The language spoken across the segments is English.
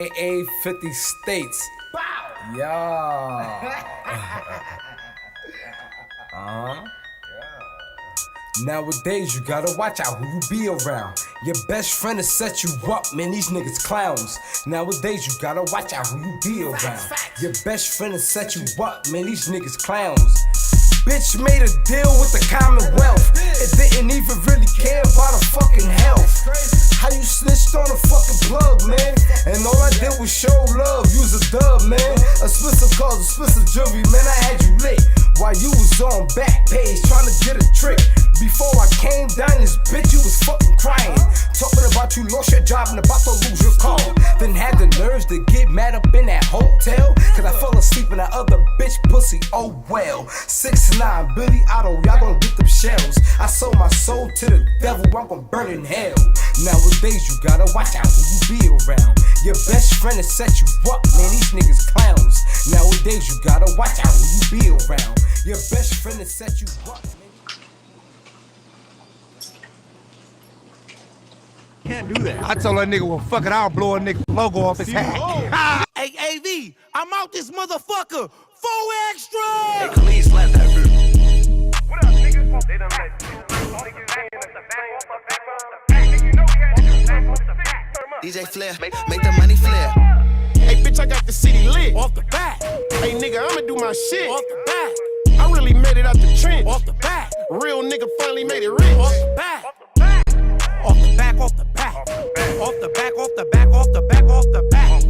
AA 50 states. Bow! Yeah. Nowadays, you gotta watch out who you be around. Your best friend will set you up, man, these niggas clowns. Nowadays, you gotta watch out who you be around. Your best friend will set you up, man, these niggas clowns. Bitch made a deal with the Commonwealth. It didn't even really care about her fucking health. How you snitched on a fucking plug, man? And all I did was show love, use a dub, man. Expensive cars, expensive jewelry, man, I had you lit. While you was on back page trying to get a trick. Before I came down this bitch, you was fucking crying. Talking about you lost your job and about to lose your car. Then had the nerves to get mad up in that hotel. Cause I fell asleep in that other bitch pussy, oh well. 6'9", Billy Otto, y'all gon' get them shells. I sold my soul to the devil, I'm gon' burn in hell. Nowadays you gotta watch out who you be around. Your best friend will set you up, man, these niggas clowns. Nowadays you gotta watch out who you be around. Your best friend will set you up, man. Can't do that. I told that nigga, well, fuck it, I'll blow a nigga logo off his hat. Hey, AV, I'm out this motherfucker. 4XTRAS! Hey, please slap that bitch. What up, niggas? They done let DJ Flair, make the money flare. Hey, bitch, I got the city lit. Off the bat. Hey, nigga, I'ma do my shit. Off the bat. I really made it out the trench. Off the bat. Real nigga finally made it rich. Off the bat. Off the back, off the back. Off the back, off the back, off the back, off the back.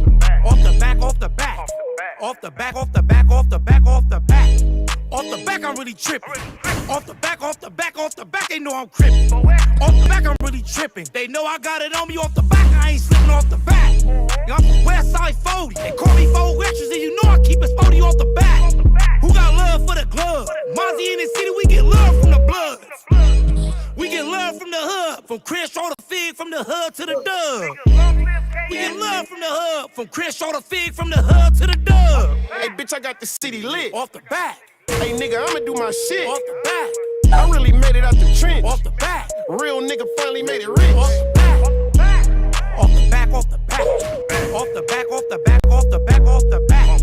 Off the back, off the back. Off the back, off the back, off the back, off the back. Off the back, I'm really tripping. Off the back, off the back, off the back, they know I'm crippin'. Off the back, I'm really tripping. They know I got it on me off the back, I ain't slipping off the back. Yo, I'm from Westside 40. They call me 4XTRAS, and you know I keep it 40 off the back. Who got love for the glove? Mozzie in the city, we get love from the blood. We get love from the hood, from Crenshaw to Fig, from the hood to the dub. We get love from the hood, from Crenshaw to Fig, from the hood to the dub. Hey, bitch, I got the city lit. Off the back. Hey, nigga, I'ma do my shit. Off the back. I really made it out the trench. Off the back. Real nigga finally made it rich. Off the back. Off the back, off the back. Off the back, off the back, off the back, off the back.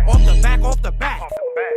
Off the back, off the back.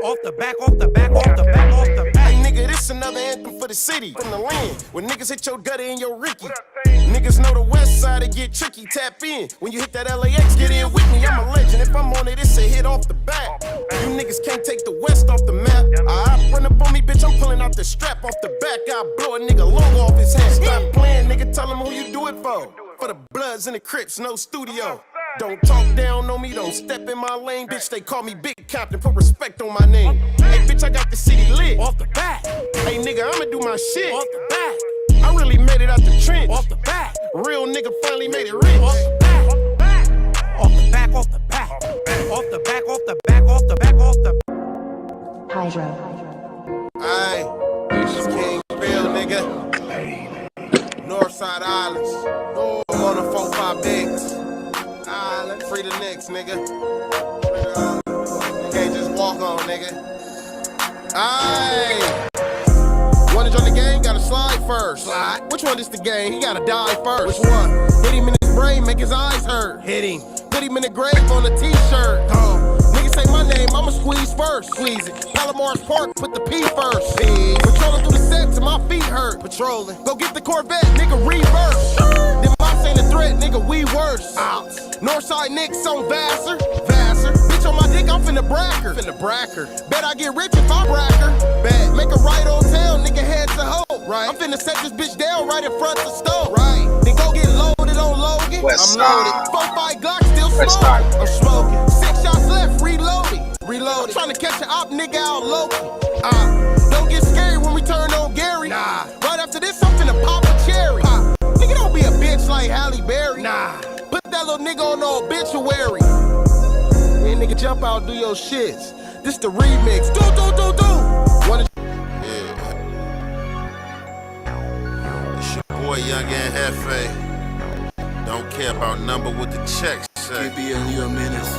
Off the back, off the back, off the back, off the back. Hey, nigga, this another anthem for the city, from the land, where niggas hit your gutter and your Ricky. Niggas know the west side, it get tricky, tap in. When you hit that LAX, get in with me, I'm a legend. If I'm on it, it's a hit off the bat. You niggas can't take the west off the map. I run up on me, bitch, I'm pulling out the strap off the back. I blow a nigga logo off his hat. Stop playing, nigga, tell him who you do it for. For the Bloods and the Crips, no studio. Don't talk down on me, don't step in my lane. Bitch, they call me Big Captain, put respect on my name. Hey, bitch, I got the city lit. Off the bat. Hey, nigga, I'ma do my shit. Off the bat. I really made it out the trench. Off the bat. Real nigga finally made it rich. Off the back. Off the back, off the back. Off the back, off the back, off the back, off the back. Hydro. Aye. It's King Bill, nigga. Northside Islands. Oh, I'm on the 4-5 bigs. Island, free the Knicks, nigga. You can't just walk on, nigga. Aye. Wanna join the game? Gotta slide first. Slide. Which one is the game? He gotta die first. Which one? Hit him in his brain, make his eyes hurt. Hit him. Put him in the grave on a t-shirt. Niggas say my name, I'ma squeeze first. Squeeze it. Palomar's Park, put the P first. P. Patrolling through the set till my feet hurt. Patrolling. Go get the Corvette, nigga, reverse. Them mops ain't a threat, nigga, we worse. Out. Northside Knicks on Vassar. Vassar. Bitch on my dick, I'm finna bracker. Finna bracker. Bet I get rich if I bracker. Bet. Make a right on town, nigga, heads to hoe. Right. I'm finna set this bitch down right in front of the stove. Right. Then go get loaded on Logan. I'm loaded. 4-5 Glock still smoking. I'm smoking. 6 shots left, reloaded. Reloaded. Tryna catch an op nigga out Loki. Don't get scared when we turn on Gary. Nah. Right after this, I'm finna pop a cherry. Nigga, don't be a bitch like Halle Berry. Nah. Put that little nigga on the obituary. Yeah, nigga, jump out, do your shits. This the remix. Do. Wanna Yeah. It's your boy, Young and Jefe. Don't care about number with the checks. Say. KBL, you a menace.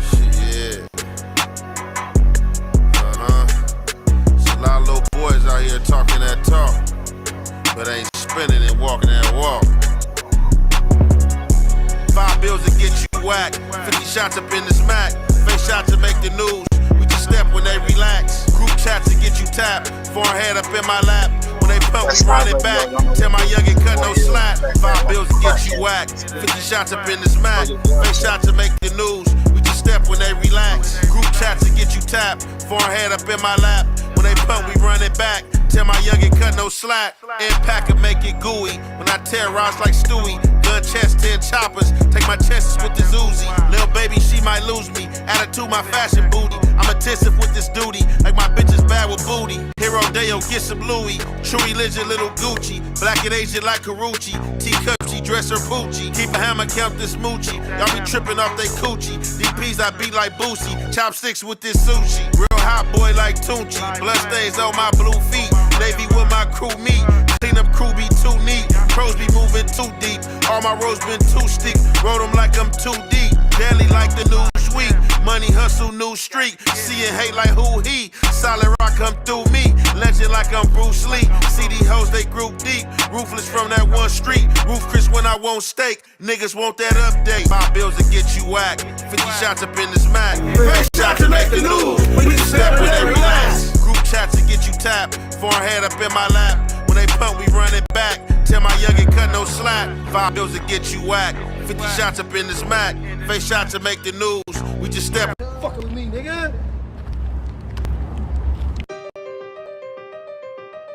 Shit, yeah. It's a lot of little boys out here talking that talk, but ain't spinning and walking that walk. 5 bills whack. 50 shots up in this Mac. Face shot to make the news. We just step when they relax. Group chat to get you tapped. Forehead up in my lap. When they pump, we run it back. Tell my youngin' cut no slack. 5 bills to get you whacked. 50 shots up in this Mac. Face shot to make the news. We just step when they relax. Group chat to get you tapped. Forehead up in my lap. When they pump, we run it back. Tell my youngin' cut no slack. Impact and make it gooey. When I terrorize like Stewie. Gun chest, 10 choppers. Take my chances with this Uzi. Lil' baby, she might lose me. Attitude, my fashion booty. I'm attentive with this duty. Like my bitch is bad with booty. Hero Deo, get some Louis. True religion, little Gucci. Black and Asian like Karuchi. Teacup, she dress her Poochie. Keep a hammer, count this Moochie. Y'all be tripping off they coochie. DPs I beat like Boosie. Chopsticks with this sushi. Real hot boy like Tunchi. Blood stains on my blue feet. Navy with my crew meet. Clean up crew be too neat. Pros be moving too deep. All my roads been too steep. Rode them like I'm too deep. Daily like the news week. Money hustle, new streak. See and hate like who he. Solid rock come through me. Legend like I'm Bruce Lee. See these hoes, they group deep. Ruthless from that one street. Roof Chris when I won't steak. Niggas want that update. 5 bills to get you whacked. 50 shots up in this Mac. Face shot to make the news. We just step when they relax. Group chat to get you tapped. Forehead up in my lap. When they pump, we run it back. Tell my youngin' cut no slack. 5 bills to get you whacked. 50 shots up in this Mac. Face shot to make the news. We just step. Fucking with me, nigga.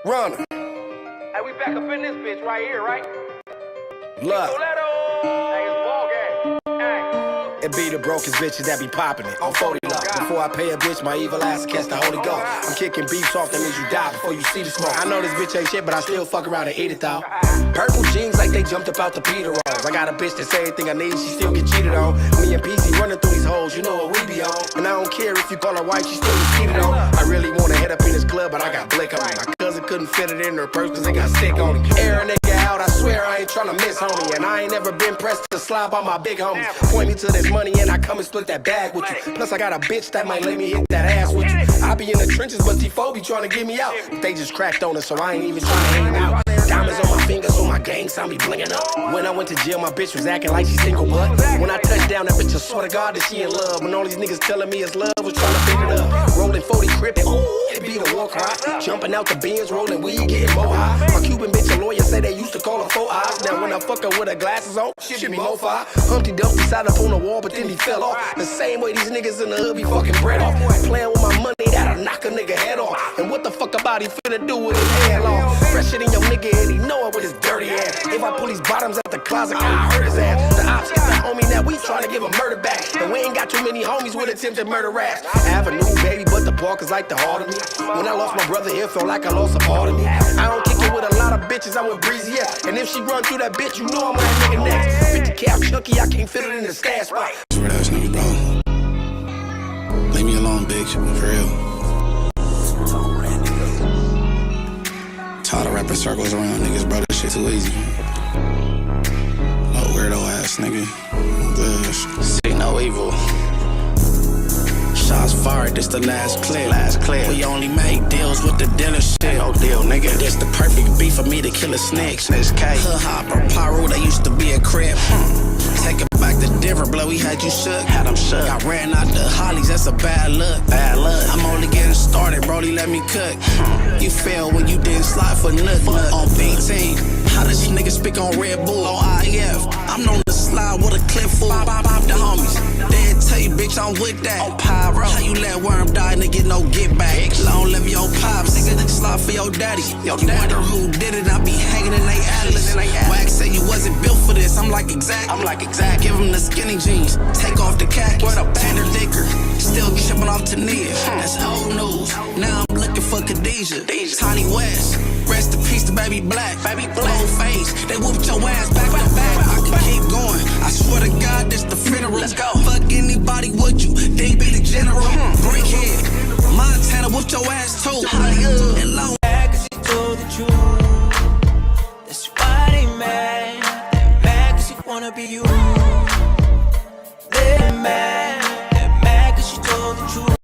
Runner. Hey, we back up in this bitch right here, right? Bloc. Hey, it's ball game. Hey. It be the brokest bitches that be popping it on 40 luck. Before I pay a bitch, my evil ass catch the Holy Ghost. I'm kicking beefs off, that means you die before you see the smoke. I know this bitch ain't shit, but I still fuck around and eat it though. Purple jeans like they jumped up out the Peter rolls. I got a bitch that say everything I need, she still get cheated on. Me and PC running through these hoes, you know what we be on. And I don't care if you call her white, she still get cheated on. I really wanna head up in this club, but I got blick on me. My cousin couldn't fit it in her purse cause they got stick on it. Air a nigga out, I swear I ain't tryna miss homie. And I ain't never been pressed to slide on my big homies. Point me to this money and I come and split that bag with you. Plus I got a bitch that might let me hit that ass with you. I be in the trenches, but T4 be trying to get me out. But they just cracked on us, so I ain't even trying to hang out. Diamonds on my fingers, on my gang sign be blinging up. When I went to jail, my bitch was acting like she single, but when I touched down, that bitch, I swear to God that she in love. When all these niggas telling me it's love, was trying to figure it up. Rolling 40 crib, and ooh, it be the war cry. Jumping out the bins, rolling weed, getting more high. My Cuban bitch, a lawyer, say they used to call her 4 eyes. Now when I fuck her with her glasses on, she be more fire. Humpty Dumpty sat up on the wall, but then he fell off. The same way these niggas in the hood be fucking bread off. Playing with my money, that'll knock a nigga head off. And what the fuck about he finna do with his head off? Fresher than your nigga, and he know it with his dirty ass. If I pull these bottoms out the closet, I hurt his ass. The ops got the homie, now we tryna give a murder back. And we ain't got too many homies with attempted murder raps. I have a new baby, but the park is like the heart of me. When I lost my brother here, felt like I lost a part of me. I don't kick it with a lot of bitches, I'm with Breezy, yeah. And if she run through that bitch, you know I'm that nigga next. 50 cal chunky, I can't fit it in the stash spot. Real ass nigga, bro. Leave me alone, bitch, for real. Tired of rapping circles around niggas, bro, this shit too easy. No weirdo ass nigga. See no evil. Shots fired, this the last clip. We only make deals with the dealer shit. No deal, nigga. This the perfect beat for me to kill a snake. Hood hopper, pyro, they used to be a crib. Take it back to Denver, blood, we had you shook. Had them shook. I ran out the Hollies, that's a bad look. Bad luck. I'm only getting started, Brody, let me cook. You fail when you didn't slide for nothing. On B-Team, how does you niggas speak on Red Bull? On IF, I'm known to slide with a clip full. Pop the homies. They'll tell you, bitch, I'm with that. On Pyro, how you let worm die and get no get back? Long live your pops, nigga, slide for your daddy. You wonder who did it, I be hanging in they atlas. Wax say you wasn't built for this, I'm like exact. Give him the skinny jeans, take off the khakis. Tanner Dicker, still chipping off TENEA. That's old news, now I'm looking for Khadijah. Tiny West, rest in peace to Baby Black. Blow face, they whooped your ass back to back. I can keep going, I swear to God, this the funeral. Let's go. Fuck anybody, would you? They be the general. Brickhead, Montana whooped your ass too. And long cause you told the truth. That's why they mad. They're mad cause you wanna be you. They're mad cause you told the truth.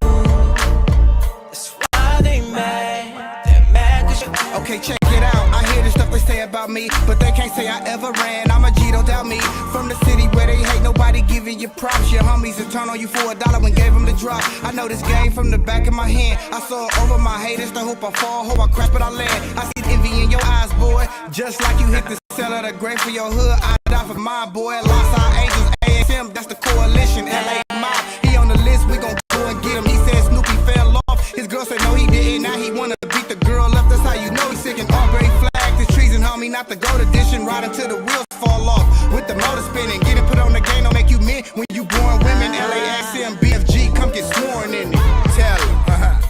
That's why they mad. They're mad cause you. Okay, check it out. I hear the stuff they say about me, but they can't say I ever ran. I'm a G, don't doubt me. From the city where they hate nobody giving you props. Your homies will turn on you for $1 when gave them the drop. I know this game from the back of my hand. I saw it over my haters. I hope I fall, hope I crash, but I land. I see envy in your eyes, boy. Just like you hit the cell of the grave for your hood. I die for my boy. Lost our angels, ASM, that's the coalition. LA mob, he on the list, we gon' go and get him. He said Snoopy fell off. His girl said no, he didn't. Now he wanna beat the girl up. That's how you know he's sick and Aubrey flag. This treason, homie, not to go to dishing. Ride until the wheels fall off. With the motor spinning, get it put on the game, don't make you men when you born women. LAXM, BFG, come get sworn in it. Tell him,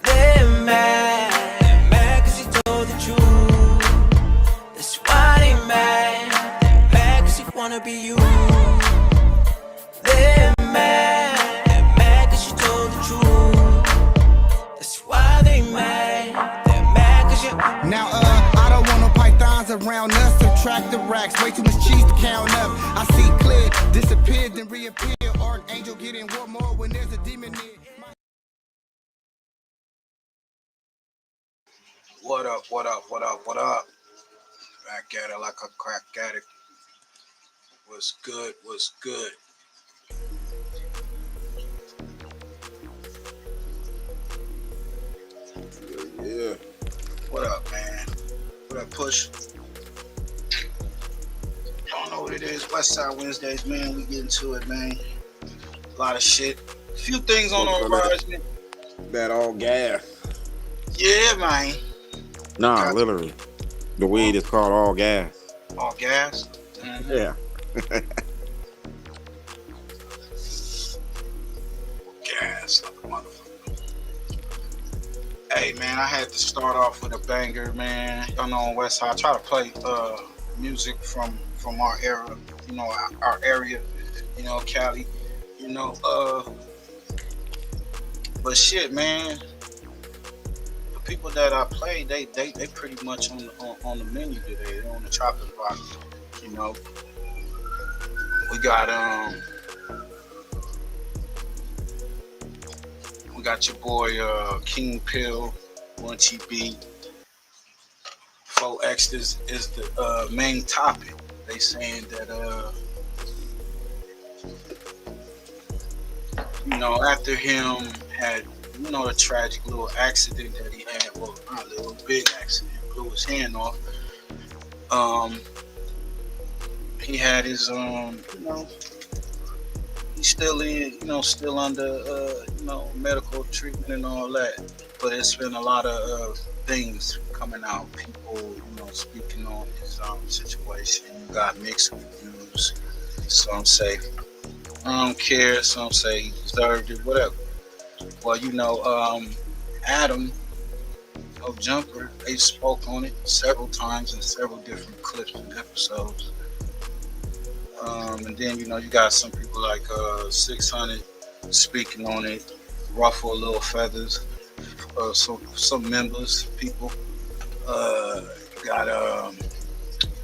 They're mad cause you told the truth. That's why they mad. They're mad cause you wanna be you. They're mad cause you told the truth. That's why they mad. They're mad cause you. now, I don't want no pythons around us. Subtract the racks, way too much cheese to count up. I see clear, disappeared, then reappear. Archangel getting what more when there's a demon near. What up, what up, what up, what up? Back at it like a crack addict. What's good, what's good? Yeah. What up, man? What up, Push? Don't know what it is. Westside Wednesdays, man. We get into it, man. A lot of shit. A few things on the horizon. That all gas. Yeah, man. Nah, literally. The weed is called all gas. All gas? Mm-hmm. Yeah. Gas like a motherfucker. Hey, man, I had to start off with a banger, man. Y'all know on Westside, I try to play music from our era, you know, our area, you know, Cali, you know, but shit, man, the people that I played, they pretty much on the menu today. They're on the chopping block, you know. We got your boy King Pill, 1TB. 4XTRAS is the main topic. They saying that you know, after him had, you know, a tragic little accident that he had, well, not a little, big accident, blew his hand off. He had his you know, he's still in, you know, still under you know, medical treatment and all that. But it's been a lot of things coming out, people, you know, speaking on his situation. Got mixed reviews. Some say I don't care, some say he deserved it, whatever. Well, you know, Adam of Jumper, they spoke on it several times in several different clips and episodes. And then, you know, you got some people like 600 speaking on it, ruffle a little feathers. Some members, people. You got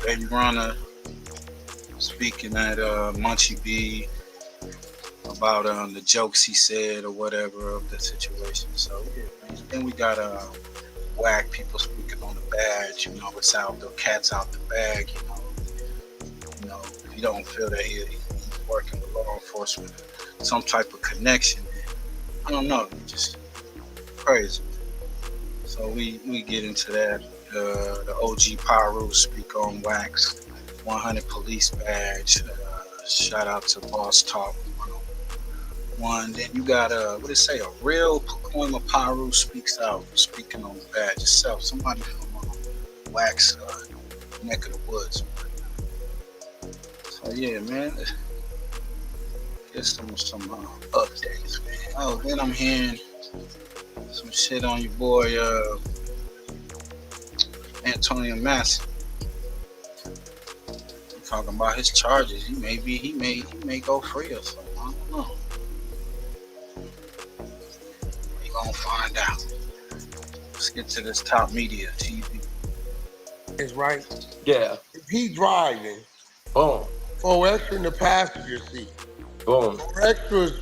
Baby Runner speaking at Munchie B about the jokes he said or whatever of the situation. So yeah, man. Then we got whack people speaking on the badge. You know, it's out, the cat's out the bag. You know, if you don't feel that he's working with law enforcement, some type of connection. I don't know, just crazy. So we get into that. The OG Pyro speak on wax, 100 police badge. Shout out to Boss Talk 101. Then you got what it say? A real Pacoima Pyro speaks out, speaking on the badge itself. Somebody from wax neck of the woods. So yeah, man. Get some updates, man. Oh, then I'm hearing some shit on your boy Antonio Massey. Talking about his charges. He may go free or something. I don't know. We gonna find out. Let's get to this top media TV. Is right. Yeah. If he driving, Boom. 4XTRAS in the passenger seat. Boom. 4XTRA's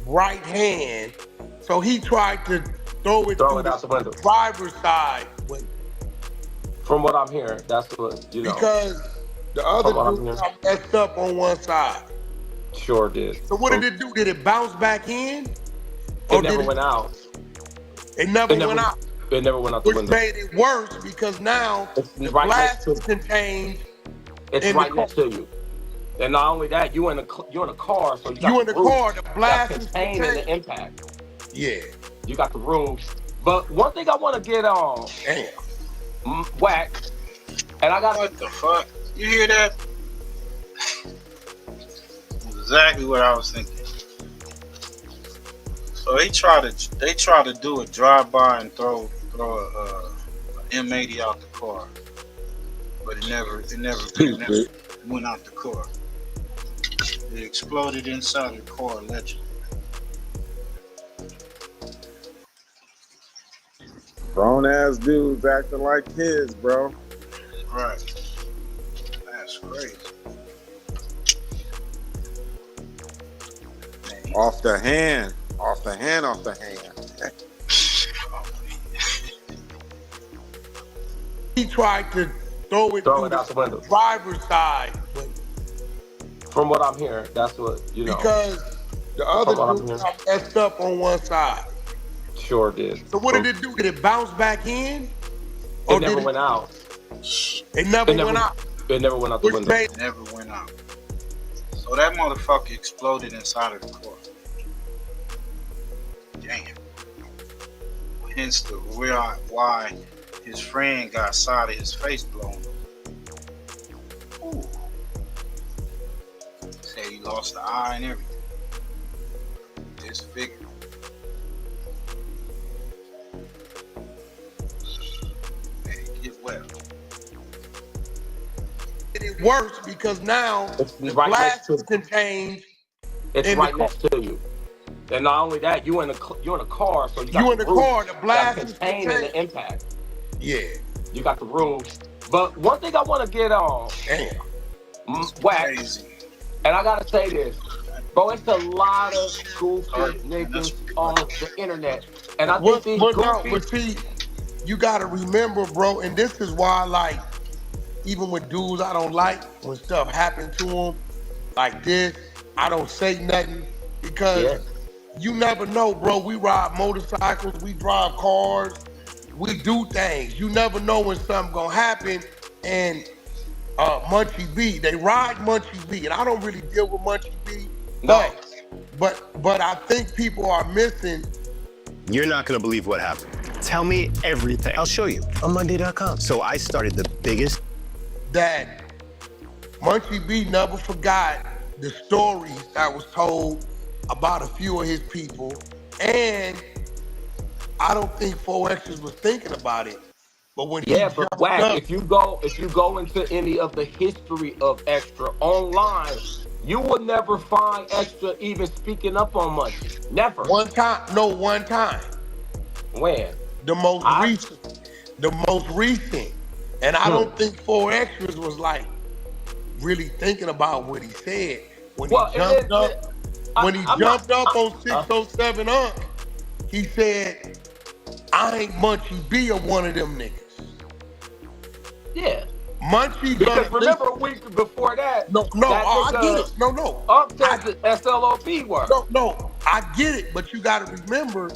right hand, so he tried to throw it out the window. Driver's side window. From what I'm hearing, that's what, you know. Because the other dude got messed up on one side. Sure did. So what did it do? Did it bounce back in? It never went out. It never went out. It never went out the Which window. made it worse because now It's the right next blast is to. contained It's in right the next to you. And not only that, you're in a car, so you got you in the roof car. The blast that's is contained in the contained. impact. Yeah. You got the room. But one thing I want to get on, Damn. Whack, and I got. What the fuck? You hear that? Exactly what I was thinking. So they try to do a drive-by and throw a M80 out the car, but it never went out the car. It exploded inside the car allegedly. Grown ass dudes acting like kids, bro. Right. That's crazy. Off the hand. Off the hand. He tried to throw it Throw through it out the window. driver's side, but From what I'm hearing, that's what you know. because the From what other I'm dude hearing. got messed up on one side. Sure did. So what did it do? Did it bounce back in? It never went out. It never went out. It never went out the Which window. made It never went out. So that motherfucker exploded inside of the car. Damn. Hence the why his friend got side of his face blown. Ooh. Said he lost the eye and everything. Disfigured. Man, get well. it worse because now It's the right blast next to. is contained. It's in right the next to you. And not only that, you're in a car, so you got You in the roof car, the blast that's is contained in the contained. impact. Yeah. You got the room. But one thing I want to get on, Damn. Whack, Crazy. and I gotta say this, bro, it's a lot of goofy niggas on the internet, and I think these goofy. But see, you gotta remember, bro, and this is why, like, even with dudes I don't like, when stuff happens to them like this, I don't say nothing because you never know, bro. We ride motorcycles, we drive cars, we do things. You never know when something gonna happen. And Munchie B, they ride Munchie B, and I don't really deal with Munchie B, but I think people are missing. You're not gonna believe what happened. Tell me everything. I'll show you on Monday.com. So I started the biggest. That Munchie B never forgot the stories that was told about a few of his people, and I don't think 4XTRAS was thinking about it. But when he but jumped Whack, up, if you go into any of the history of Extra online, you will never find Extra even speaking up on Munchie. Never. one time. When? The most recent. And I don't think 4XTRAS was like really thinking about what he said when he jumped up. When he jumped up on 607 Unk, he said, "I ain't Munchie B or one of them niggas." Yeah. Munchie because remember a week before that. I get it. No. Up said the SLOP word. No, I get it, but you gotta remember,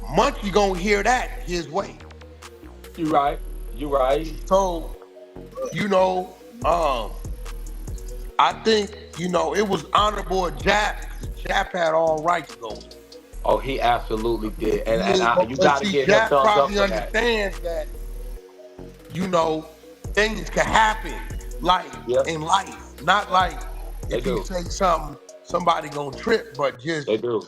Munchie gonna hear that his way. You right. So, I think, it was honorable Jap. Jap had all right to go. Oh, he absolutely did. And you But gotta see, give him Jap thumbs up probably for that. understands that, things can happen in life. Not like if you say something, somebody gonna trip, but just they do.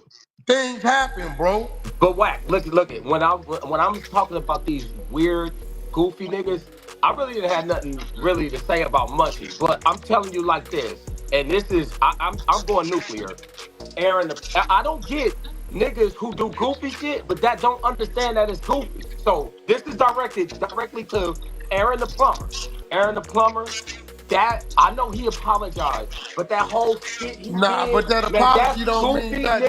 Things happen, bro. But Whack, look it. When I'm talking about these weird, goofy niggas, I really didn't have nothing really to say about Munchie. But I'm telling you like this, and this is I'm going nuclear. Aaron, I don't get niggas who do goofy shit, but that don't understand that it's goofy. So this is directly to Aaron the plumber. Aaron the plumber. That I know he apologized, but that whole shit he did, but that apology don't goofy mean that.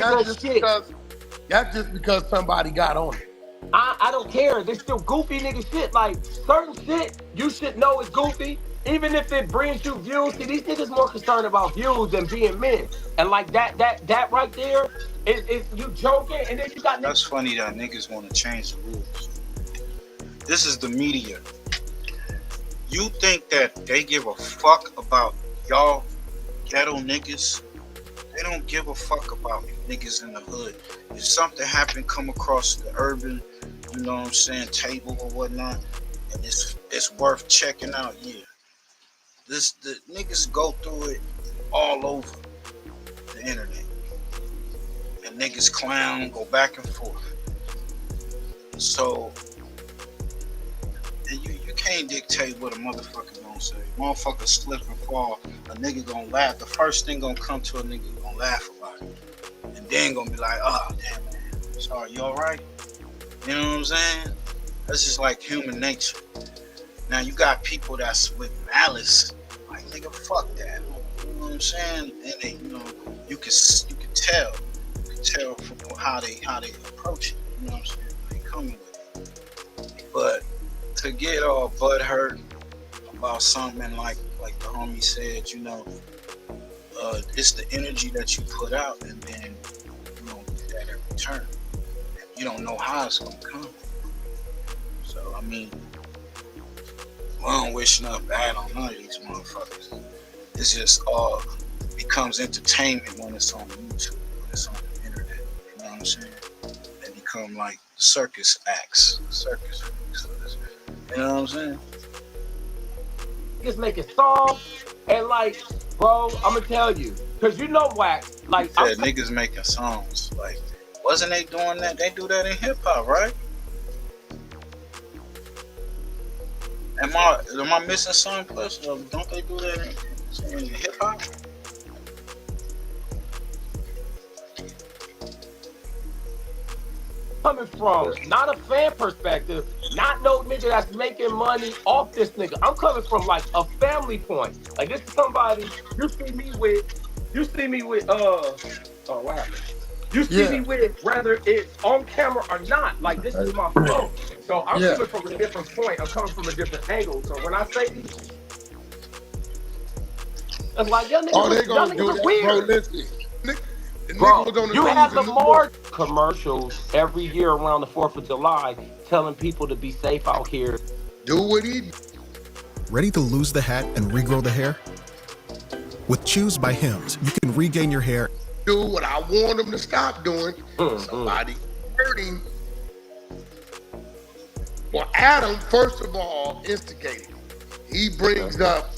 That's just because somebody got on it. I don't care. There's still goofy nigga shit. Like certain shit you should know is goofy, even if it brings you views, see, these niggas more concerned about views than being men. And like that right there is you joking, and then you got niggas. That's funny that niggas want to change the rules. This is the media. You think that they give a fuck about y'all ghetto niggas? They don't give a fuck about niggas in the hood. If something happened, come across the urban, you know what I'm saying, table or whatnot, and it's worth checking out, yeah. The niggas go through it all over the internet. And niggas clown, go back and forth. So, and you can't dictate what a motherfucker gonna say. Motherfucker slip and fall, a nigga gonna laugh. The first thing gonna come to a nigga gonna laugh about it. And then gonna be like, oh, damn, man, sorry, you alright? You know what I'm saying? That's just like human nature. Now you got people that's with malice, like nigga, fuck that. You know what I'm saying? And they, you know, you can tell from how they approach it. You know what I'm saying? They coming with it. But to get all butthurt about something like the homie said, you know, it's the energy that you put out, and then you don't get that in return. You don't know how it's gonna come. So I mean, I don't wish nothing bad on none of these motherfuckers. It's just all becomes entertainment when it's on YouTube, when it's on the internet. You know what I'm saying? They become like circus acts. You know what I'm saying? Niggas making songs and like, bro, I'm gonna tell you, cause you know whack. Like, niggas making songs. Like, wasn't they doing that? They do that in hip hop, right? Am I missing something? Plus, don't they do that in hip hop? Coming from not a fan perspective, not no nigga that's making money off this nigga. I'm coming from like a family point. Like, this is somebody you see me with what happened? You see me with, whether it's on camera or not. Like, this is my flow. So I'm coming from a different point. I'm coming from a different angle. So when I say these, it's like, y'all niggas, weird. Bro, listen. Bro, you have the more commercials every year around the 4th of July telling people to be safe out here. Do what he. Ready to lose the hat and regrow the hair? With Choose by Hims, you can regain your hair. Do what I want him to stop doing. Somebody hurting. Well, Adam, first of all, instigated. He brings up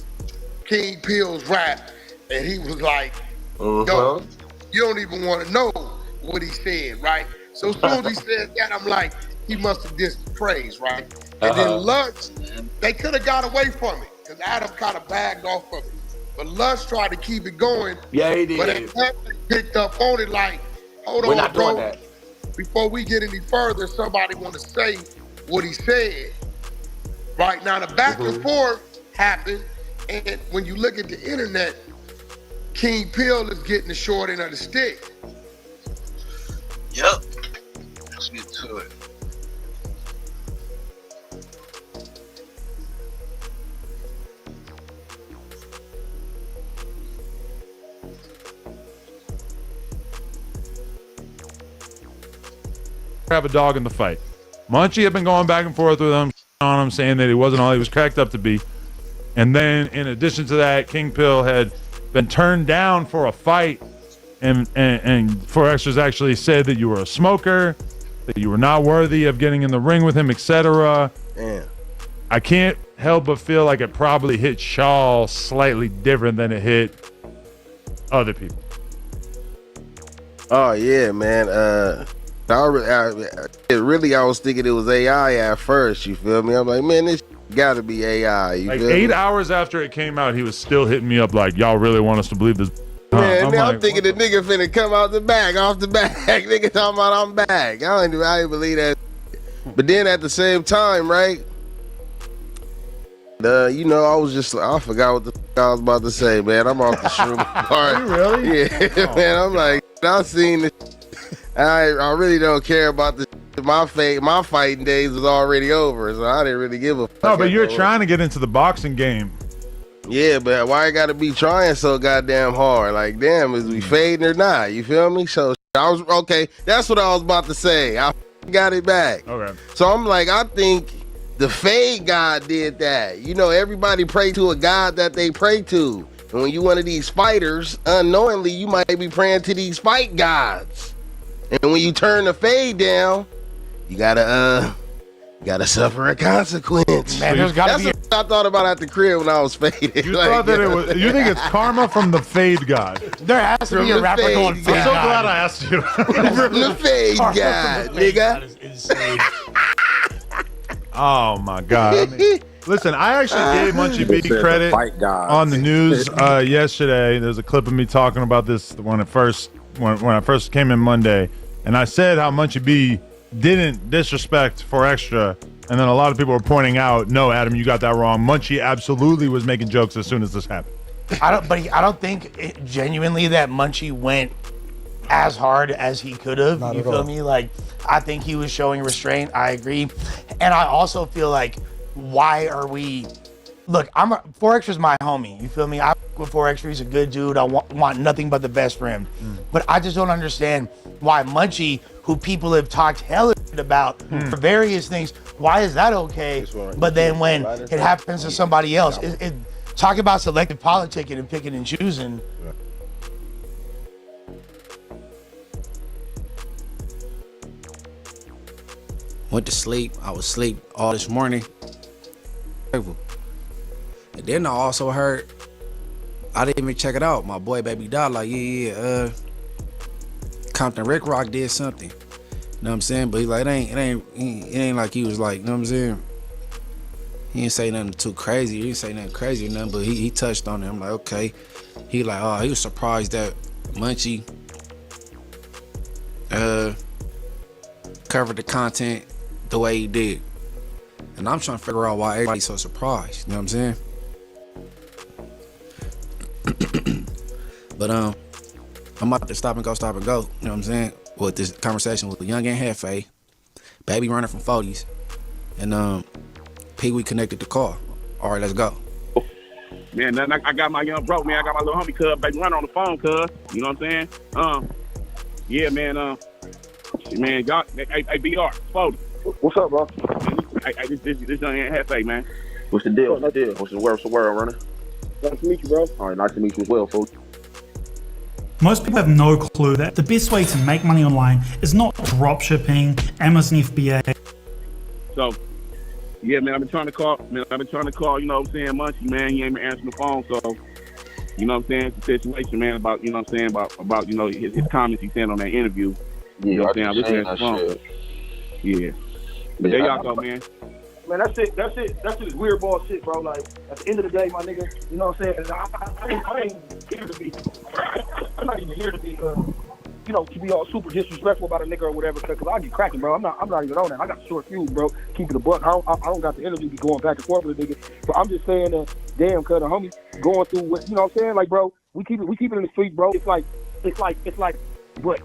King Peel's rap, and he was like, yo, you don't even want to know what he said, right? So as soon as he said that, I'm like, he must have dissed the praise, right? And then Lutz, they could have got away from it, because Adam kind of bagged off of it. But Lutz tried to keep it going. Yeah, he did. But they picked up on it like, hold We're on, not bro. doing that. Before we get any further, somebody want to say what he said. Right now, the back and forth happened, and when you look at the internet, King Peel is getting the short end of the stick. Yep. Let's get to it. Have a dog in the fight. Munchie had been going back and forth with him, on him, saying that he wasn't all he was cracked up to be. And then, in addition to that, King Pill had been turned down for a fight, and 4XTRAS actually said that you were a smoker, that you were not worthy of getting in the ring with him, etc. Damn. I can't help but feel like it probably hit Shaw slightly different than it hit other people. Oh yeah, man. I was thinking it was AI at first. You feel me? I'm like, man, this gotta be AI. You like feel 8 me? hours after it came out, he was still hitting me up like, y'all really want us to believe this? Man, I'm thinking the nigga finna come out the bag, off the bag. Nigga talking about I'm back. I didn't believe that. But then at the same time, right? You know, I forgot what the I was about to say, man. I'm off the shroom part. Really? Yeah, man. I'm like, I seen this. I really don't care about this. My fighting days was already over, so I didn't really give a fuck. No, but you're trying to get into the boxing game. Yeah, but why I gotta be trying so goddamn hard? Like, damn, is we fading or not? You feel me? So I was okay. That's what I was about to say. I got it back. Okay. So I'm like, I think the fade god did that. You know, everybody pray to a god that they pray to. And when you one of these fighters, unknowingly, you might be praying to these fight gods. And when you turn the fade down, you gotta suffer a consequence. Man, there's gotta That's be. what I thought about at the crib when I was faded. You thought that it was. You think it's karma from the fade god? There has to From be a the rapper fade going god. fade I'm so god. glad I asked you. From the fade god, nigga. Oh my god! I mean, listen, I actually gave Munchie B credit on the news yesterday. There's a clip of me talking about this when I first came in Monday, and I said how Munchie B didn't disrespect 4XTRA, and then a lot of people were pointing out, no, Adam, you got that wrong. Munchie absolutely was making jokes as soon as this happened. I don't think genuinely that Munchie went as hard as he could have. You feel me? Like, I think he was showing restraint. I agree. And I also feel like, why are we... Look, 4XTRA's my homie. You feel me? I with 4XTRA. He's a good dude. I want nothing but the best for him. But I just don't understand why Munchie, who people have talked hella about for various things, why is that okay? But then when it happens to somebody else, talk about selective politicking and picking and choosing. Went to sleep. I was asleep all this morning. And then I also heard, I didn't even check it out. My boy Baby Dot like, Compton Rick Rock did something. You know what I'm saying? But he like, it ain't like he was like, you know what I'm saying? He didn't say nothing too crazy. He didn't say nothing crazy or nothing, but he touched on it. I'm like, okay. He like, oh, he was surprised that Munchie covered the content the way he did. And I'm trying to figure out why everybody's so surprised. You know what I'm saying? But I'm about to stop and go. You know what I'm saying? With this conversation with Young and Jefe, Baby running from 40s, and Pee Wee connected the car. All right, let's go. Man, then I got my young bro, man. I got my little homie cuz, Baby running on the phone, cuz. You know what I'm saying? Yeah, man. Man, y'all, hey, BR, 40. What's up, bro? Hey, this young Jefe, man. What's the deal? What's the word, runner? Nice to meet you, bro. All right, nice to meet you as well, folks. Most people have no clue that the best way to make money online is not drop shipping, Amazon FBA. So, yeah, man, I've been trying to call, you know what I'm saying, Munchie, man. He ain't been answering the phone, so, you know what I'm saying, it's a situation, man, about, you know what I'm saying, about you know, his comments he said on that interview. You know what I'm saying? I'm looking at the phone. Yeah. But there y'all go, man. Man, that's it is weird ball shit, bro. Like, at the end of the day, my nigga, you know what I'm saying? I ain't here to be, I'm not even here to be, you know, to be all super disrespectful about a nigga or whatever, because I get cracking, bro. I'm not even on that. I got short fuse, bro. Keep it a buck. I don't got the energy to be going back and forth with a nigga. But I'm just saying that, damn, cuz the homie going through what, you know what I'm saying? Like, bro, we keep it in the street, bro. It's like, but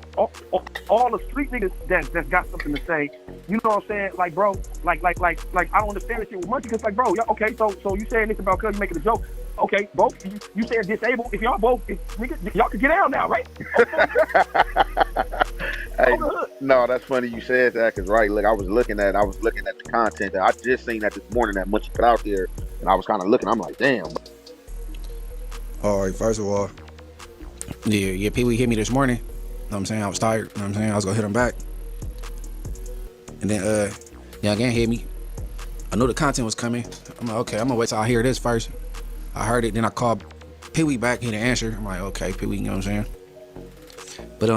all the street niggas that's got something to say, you know what I'm saying? Like, bro, like I don't understand this shit with Munchie, because like, bro, okay, so you saying this about cuz you making a joke. Okay, both you saying disabled, if y'all both, nigga, y'all can get out now, right? Hey, no, that's funny you said that, because right, look, I was looking at the content that I just seen that this morning that Munchie put out there, and I was kind of looking, I'm like, damn. All right, first of all, yeah, Pee Wee hit me this morning. You know what I'm saying? I was tired. You know what I'm saying? I was gonna hit him back. And then Young again hit me. I knew the content was coming. I'm like, okay, I'm gonna wait till I hear this first. I heard it, then I called Pee Wee back, he didn't answer. I'm like, okay, Pee Wee, you know what I'm saying? But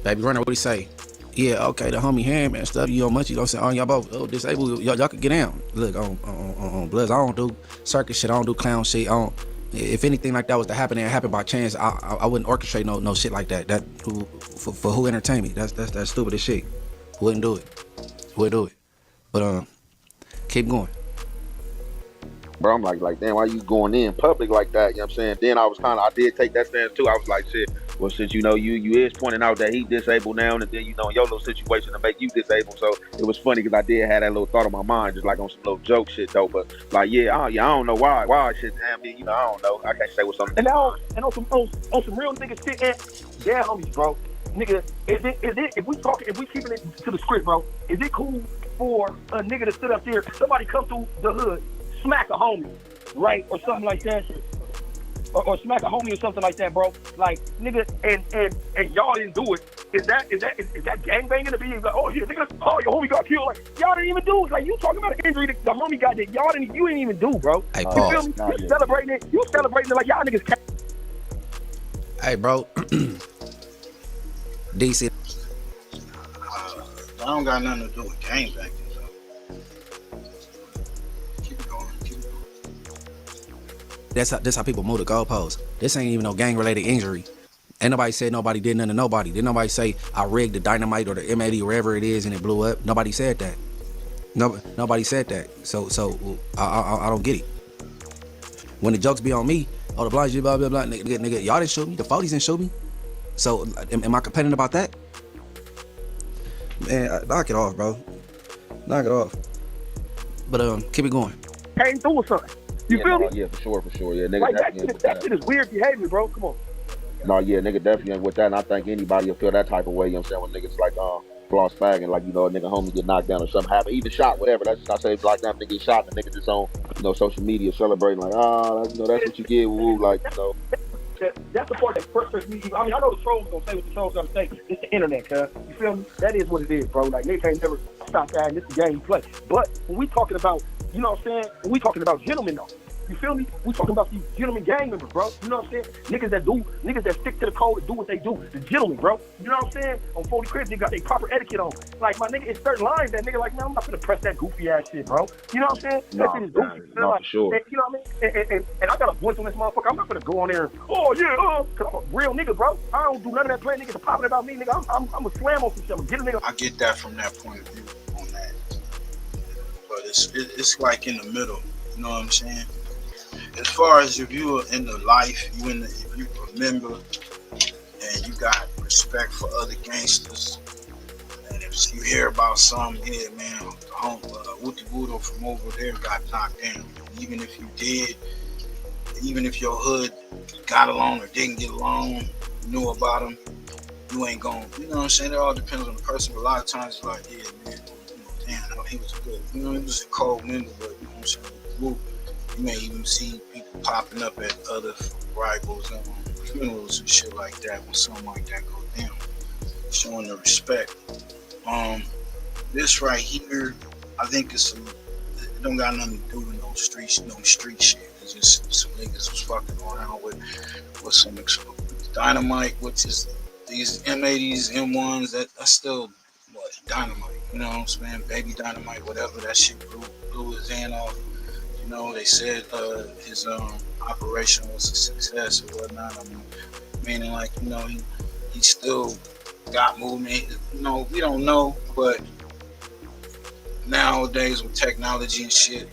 Baby Runner, what'd he say? Yeah, okay, the homie hand, man, stuff, you know, Munchie, you know what I'm saying? Y'all both disabled, y'all could get down. Look, on Bloods, I don't do circus shit, I don't do clown shit, if anything like that was to happen and it happened by chance, I wouldn't orchestrate no shit like that. For who entertain me? That's stupid as shit. Wouldn't do it. But keep going. Bro, I'm like, damn, why you going in public like that? You know what I'm saying? Then I did take that stance too. I was like, shit, Well, since you know you is pointing out that he disabled now, and then you know in your little situation to make you disabled, so it was funny because I did have that little thought on my mind, just like on some little joke shit though. But like, I don't know why shit. I mean, you know, I don't know. I can't say what's on the And now, and on some real nigga shit, and yeah, homies, bro. Nigga, is it if we keeping it to the script, bro? Is it cool for a nigga to sit up there, somebody come through the hood, smack a homie, right, or something like that, or smack a homie or something like that, bro? Like, nigga, and y'all didn't do it. Is that gangbanging to be like, oh yeah, nigga, oh your homie got killed? Like, y'all didn't even do it. Like, you talking about an injury that the homie got that you didn't even do, bro. Hey, you pause. feel me? You celebrating it like y'all niggas can't. Hey, bro. DC. I don't got nothing to do with gangbanging, though. Keep it going. That's how people move the goalposts. This ain't even no gang-related injury. Ain't nobody said nobody did nothing to nobody. Didn't nobody say I rigged the dynamite or the M80 or wherever it is and it blew up? Nobody said that. Nobody said that. So I don't get it. When the jokes be on me, oh the blind blah blah blah, nigga, y'all didn't shoot me. The 40s didn't shoot me. So am I complaining about that? Man, knock it off, bro. Knock it off. But keep it going. Came through or something. You feel me? Yeah, for sure. Yeah, nigga, Like that shit is weird behavior, bro. Come on. No, yeah, nigga definitely ain't with that, and I think anybody will feel that type of way, you know what I'm saying, when niggas like floss fagging, like, you know, a nigga homie get knocked down or something happen, even shot, whatever. That's just, I say, like, that nigga get shot, and the nigga just on, you know, social media celebrating, like, that's, you know, that's what you get, woo, like, you know. That's the part that frustrates me. I mean, I know the trolls gonna say what the trolls gonna say. It's the internet, cuz. You feel me? That is what it is, bro. Like, niggas ain't never stop that, and this is the game you play. But when we talking about, you know what I'm saying? When we talking about gentlemen, though. You feel me? We talking about these gentlemen gang members, bro. You know what I'm saying? Niggas that stick to the code and do what they do. The gentlemen, bro. You know what I'm saying? On 40XTRAS, they got their proper etiquette on. Like, my nigga, it's certain lines that nigga like, man, I'm not gonna press that goofy ass shit, bro. You know what I'm saying? That shit is goofy. No, like, for sure. And, you know what I mean? And I got a voice on this motherfucker. I'm not gonna go on there and, oh yeah, cause I'm a real nigga, bro. I don't do none of that playing niggas popping about me, nigga. I'm a slam on some shit. I'm get a nigga. I get that from that point of view on that. But it's like in the middle. You know what I'm saying? As far as if you are in the life, if you remember, and you got respect for other gangsters, and if you hear about something, yeah, man, Wooty Woodle from over there got knocked down. Even if you did, even if your hood got along or didn't get along, knew about him, you ain't going, you know what I'm saying? It all depends on the person, but a lot of times it's like, yeah, man, damn, he was good. You know, it was a cold window, but you know what I'm saying? Woo. You may even see people popping up at other rivals and funerals and shit like that when something like that goes down, showing the respect. This right here, I think it don't got nothing to do with no street shit. It's just some niggas was fucking around with some dynamite, which is these M80s, M1s. That's still dynamite. You know what I'm saying? Baby dynamite, whatever. That shit blew his hand off. You know, they said his operation was a success or whatnot. I mean, meaning like, you know, he still got movement. You know, we don't know, but nowadays with technology and shit,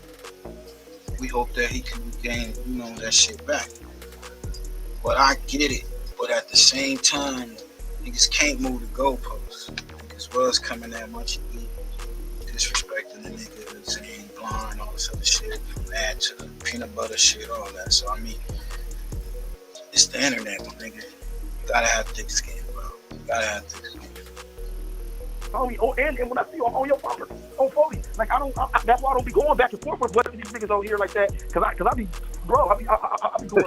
we hope that he can regain, you know, that shit back. But I get it. But at the same time, niggas can't move the goalposts. Niggas was coming that much disrespecting the nigga, saying blind, all this other shit, from that to the peanut butter shit, all that. So I mean, it's the internet, my nigga. You gotta have thick skin, bro. You gotta have thick skin. Homie, and when I see you on your bumper, on 40, like that's why I don't be going back and forth with these niggas over here like that, cause I be, bro, I be going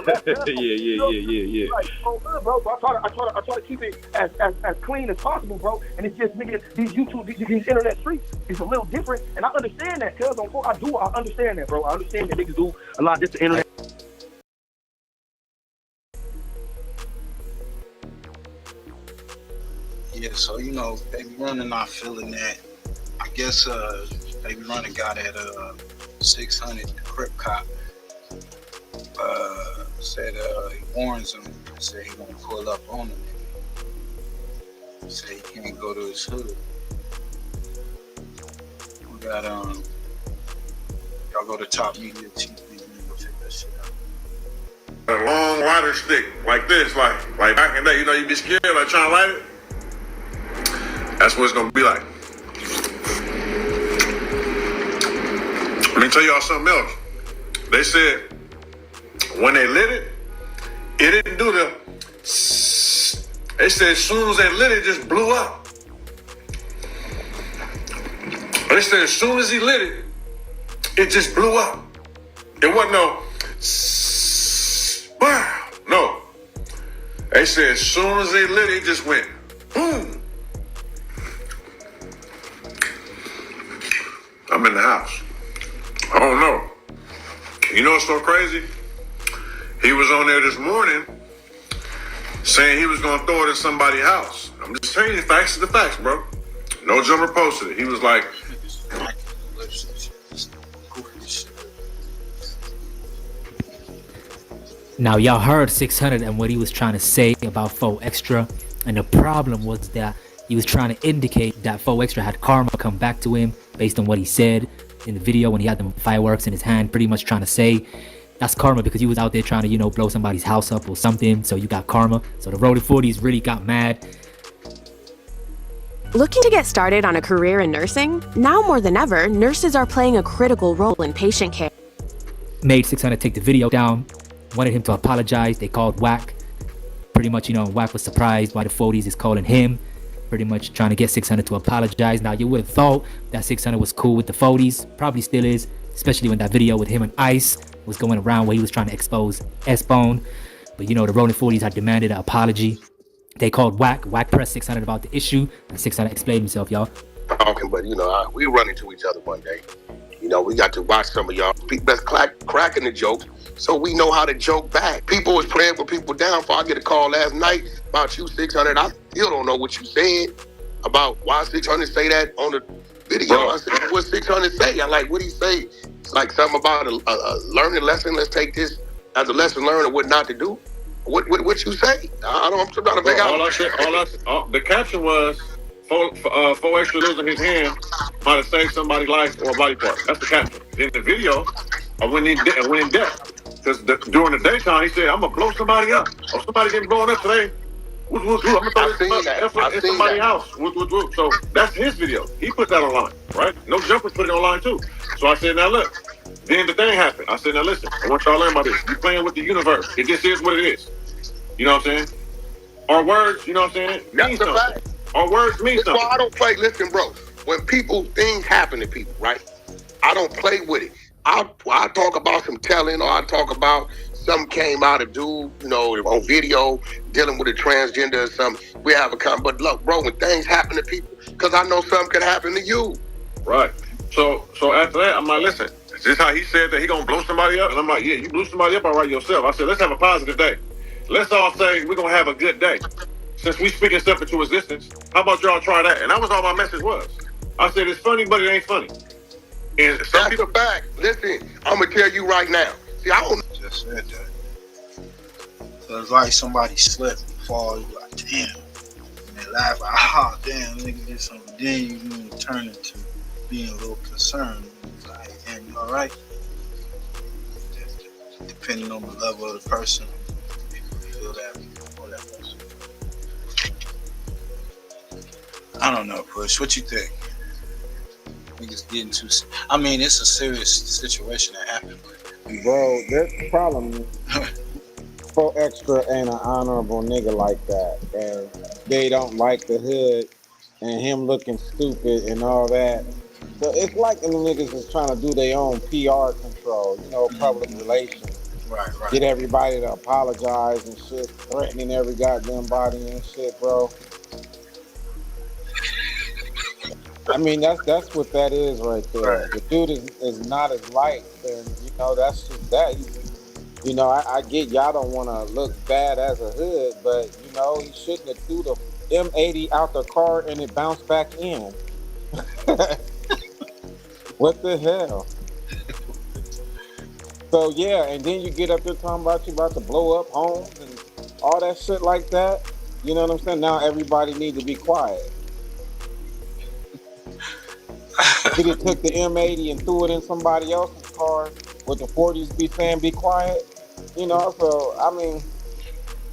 left. Yeah. Like, oh, good, bro. So I try to keep it as clean as possible, bro. And it's just niggas, these YouTube, these internet streets is a little different, and I understand that, cause I understand that, bro. I understand that niggas do a lot of this the internet. Yeah, so you know, Baby Runner not feeling that. I guess Baby Runner got at 600. The Crip cop said he warns him. Said he gonna pull up on him. Said he can't go to his hood. We got y'all go to Top Media TV and go check that shit out. a long lighter stick like this, like back in the day, you know, you be scared like trying to light it. That's what it's gonna be like. Let me tell y'all something else. They said when they lit it, it didn't do the. They said as soon as they lit it, it just blew up. They said as soon as he lit it, it just blew up. It wasn't no. No. They said as soon as they lit it, it just went boom. I'm in the house. I don't know. You know what's so crazy? He was on there this morning saying he was gonna throw it in somebody's house. I'm just telling you, facts is the facts, bro. No Jumper posted it. He was like, Now y'all heard 600 and what he was trying to say about 4XTRA, and the problem was that he was trying to indicate that 4XTRA had karma come back to him based on what he said in the video when he had the fireworks in his hand, pretty much trying to say that's karma because he was out there trying to, you know, blow somebody's house up or something, so you got karma. So the Rolling 40s really got mad. Looking to get started on a career in nursing? Now more than ever, nurses are playing a critical role in patient care. Made 600 take the video down, wanted him to apologize. They called Whack. Pretty much, you know, Whack was surprised why the 40s is calling him. Pretty much trying to get 600 to apologize. Now, you would have thought that 600 was cool with the 40s. Probably still is, especially when that video with him and Ice was going around where he was trying to expose S-Bone. But, you know, the Rolling 40s had demanded an apology. They called Whack. Whack pressed 600 about the issue. And 600 explained himself, y'all. Talking, but, you know, we run into each other one day. You know, we got to watch some of y'all people cracking the jokes so we know how to joke back. People was praying for people down. I get a call last night about you, 600. I still don't know what you said about why 600 say that on the video. I said, what 600 say? I like, what he say? It's like something about a learning lesson. Let's take this as a lesson learned of what not to do. What you say? I'm trying to figure out. The caption was, 4XTRA losing his hand might have saved somebody's life or a body part. That's the caption. In the video, I went in depth. Because during the daytime, he said, I'm going to blow somebody up. Or somebody getting blown up today. I'm going to throw this in somebody's house. So that's his video. He put that online, right? No Jumpers put it online too. So I said, now look. Then the thing happened. I said, now listen, I want y'all to learn about this. You're playing with the universe. It just is what it is. You know what I'm saying? Our words, you know what I'm saying, mean something. Our words mean something. Well, I don't play. Listen, bro. When things happen to people, right? I don't play with it. I talk about some telling, or I talk about something came out of dude, you know, on video dealing with a transgender or something. We have a comment. But look, bro, when things happen to people, because I know something could happen to you. Right. So after that, I'm like, listen, is this how he said that he gonna blow somebody up? And I'm like, yeah, you blew somebody up all right yourself. I said, let's have a positive day. Let's all say we're gonna have a good day. Since we speaking stuff into existence, how about y'all try that? And that was all my message was. I said, it's funny, but it ain't funny. And some people back. Listen, I'm gonna tell you right now. See, I don't just said that. So it's like somebody slipped and fall, you like, damn. And they laugh, damn, nigga did something. Then you turn into being a little concerned. It's like, damn, you alright? Depending on the level of the person, people feel that for that person. I don't know, Push. What you think? Niggas getting too. I mean, it's a serious situation that happened. Bro, that's the problem. 4XTRA ain't an honorable nigga like that, and they don't like the hood and him looking stupid and all that. So it's like the niggas is trying to do their own PR control, you know, public relations. Right. Get everybody to apologize and shit, threatening every goddamn body and shit, bro. I mean, that's what that is right there. Right. The dude is not as light, and you know that's just that. You know, I get y'all don't want to look bad as a hood, but you know he shouldn't have threw the M80 out the car and it bounced back in. What the hell? So yeah, and then you get up there talking about you about to blow up homes and all that shit like that. You know what I'm saying? Now everybody need to be quiet. He just took the M80 and threw it in somebody else's car. Would the 40s be saying be quiet? You know, so I mean,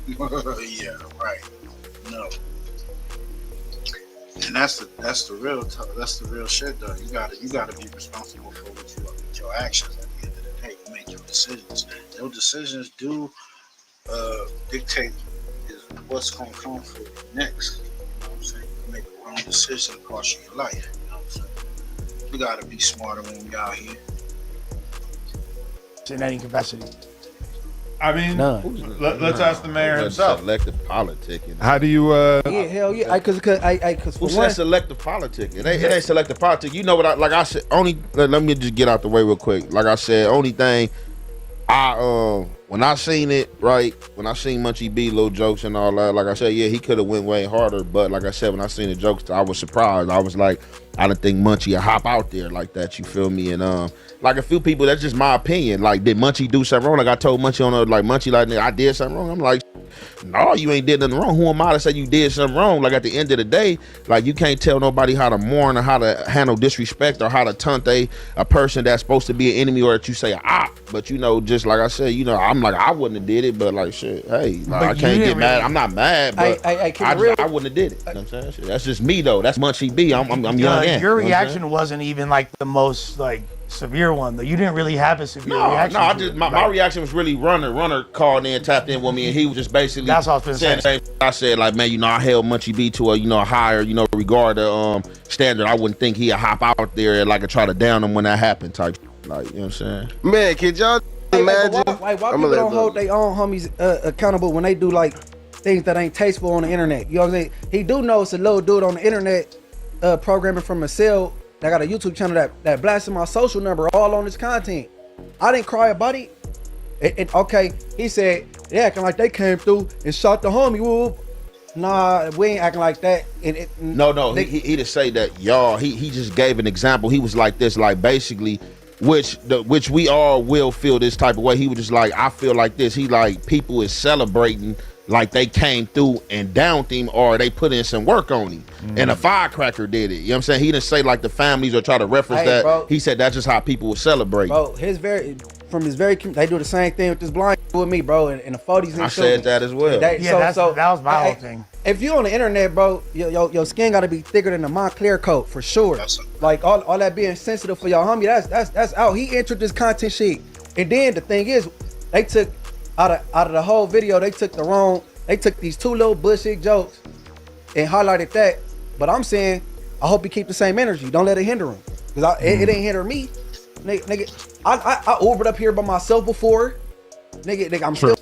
yeah, right. No, and that's the real shit though. You gotta be responsible for what your actions. At the end of the day, you make your decisions. Your decisions do dictate what's gonna come for you next. You know what I'm saying? You make the wrong decision across your life. You know what I'm saying? We gotta be smarter when we out here. In any capacity. I mean, let's ask the mayor himself. Selective politicking. How do you? Yeah, hell yeah. Because Who said selective politicking? It ain't selective politics. You know what? Like I said, let me just get out the way real quick. Like I said, only thing when I seen it, right, when I seen Munchie B little jokes and all that, like I said, yeah, he could have went way harder. But like I said, when I seen the jokes, I was surprised. I was like, I didn't think Munchie would hop out there like that. You feel me? And like a few people, that's just my opinion. Like, did Munchie do something wrong? Like I told Munchie on Munchie, like, I did something wrong. I'm like, no, you ain't did nothing wrong. Who am I to say you did something wrong? Like at the end of the day, like you can't tell nobody how to mourn or how to handle disrespect or how to taunt a person that's supposed to be an enemy or that you say but you know, just like I said, you know, I'm like, I wouldn't have did it, but like shit, hey, like, I can't get mad. I'm not mad, but I wouldn't have did it. You know what I'm saying? That's just me though. That's Munchie B. I'm young. Your reaction wasn't even like the most like severe one though. You didn't really have a severe reaction. No, I just my reaction was really runner called in, tapped in with me, and he was just basically that's what I was saying. I said like, man, you know, I held Munchie B to a higher regard standard. I wouldn't think he'd hop out there and like try to down him when that happened type. Like, you know what I'm saying? Man, could y'all imagine? Why people don't hold their own homies accountable when they do like things that ain't tasteful on the internet? You know what I'm saying? He do know it's a little dude on the internet programming from a cell that got a YouTube channel that blasted my social number all on this content. I didn't cry about it. Okay, he said, they acting like they came through and shot the homie. Whoop. Nah, we ain't acting like that. No, he didn't say that, y'all. He just gave an example. He was like this, like basically, which we all will feel this type of way. He was just like, I feel like this. He like, people is celebrating like they came through and downed him or they put in some work on him. And a firecracker did it. You know what I'm saying? He didn't say like the families or try to reference that. Bro, he said that's just how people would celebrate. Bro, they do the same thing with this blind with me, bro, in the 40s. I said that as well. That was my whole thing. If you on the internet, bro, your skin got to be thicker than a Montclair coat for sure. Like all that being sensitive for y'all homie, that's out. He entered this content shit, and then the thing is, they took out of the whole video, they took these two little bullshit jokes and highlighted that. But I'm saying, I hope he keep the same energy. Don't let it hinder him, cause it ain't hinder me, nigga. I Ubered up here by myself before, nigga. I'm still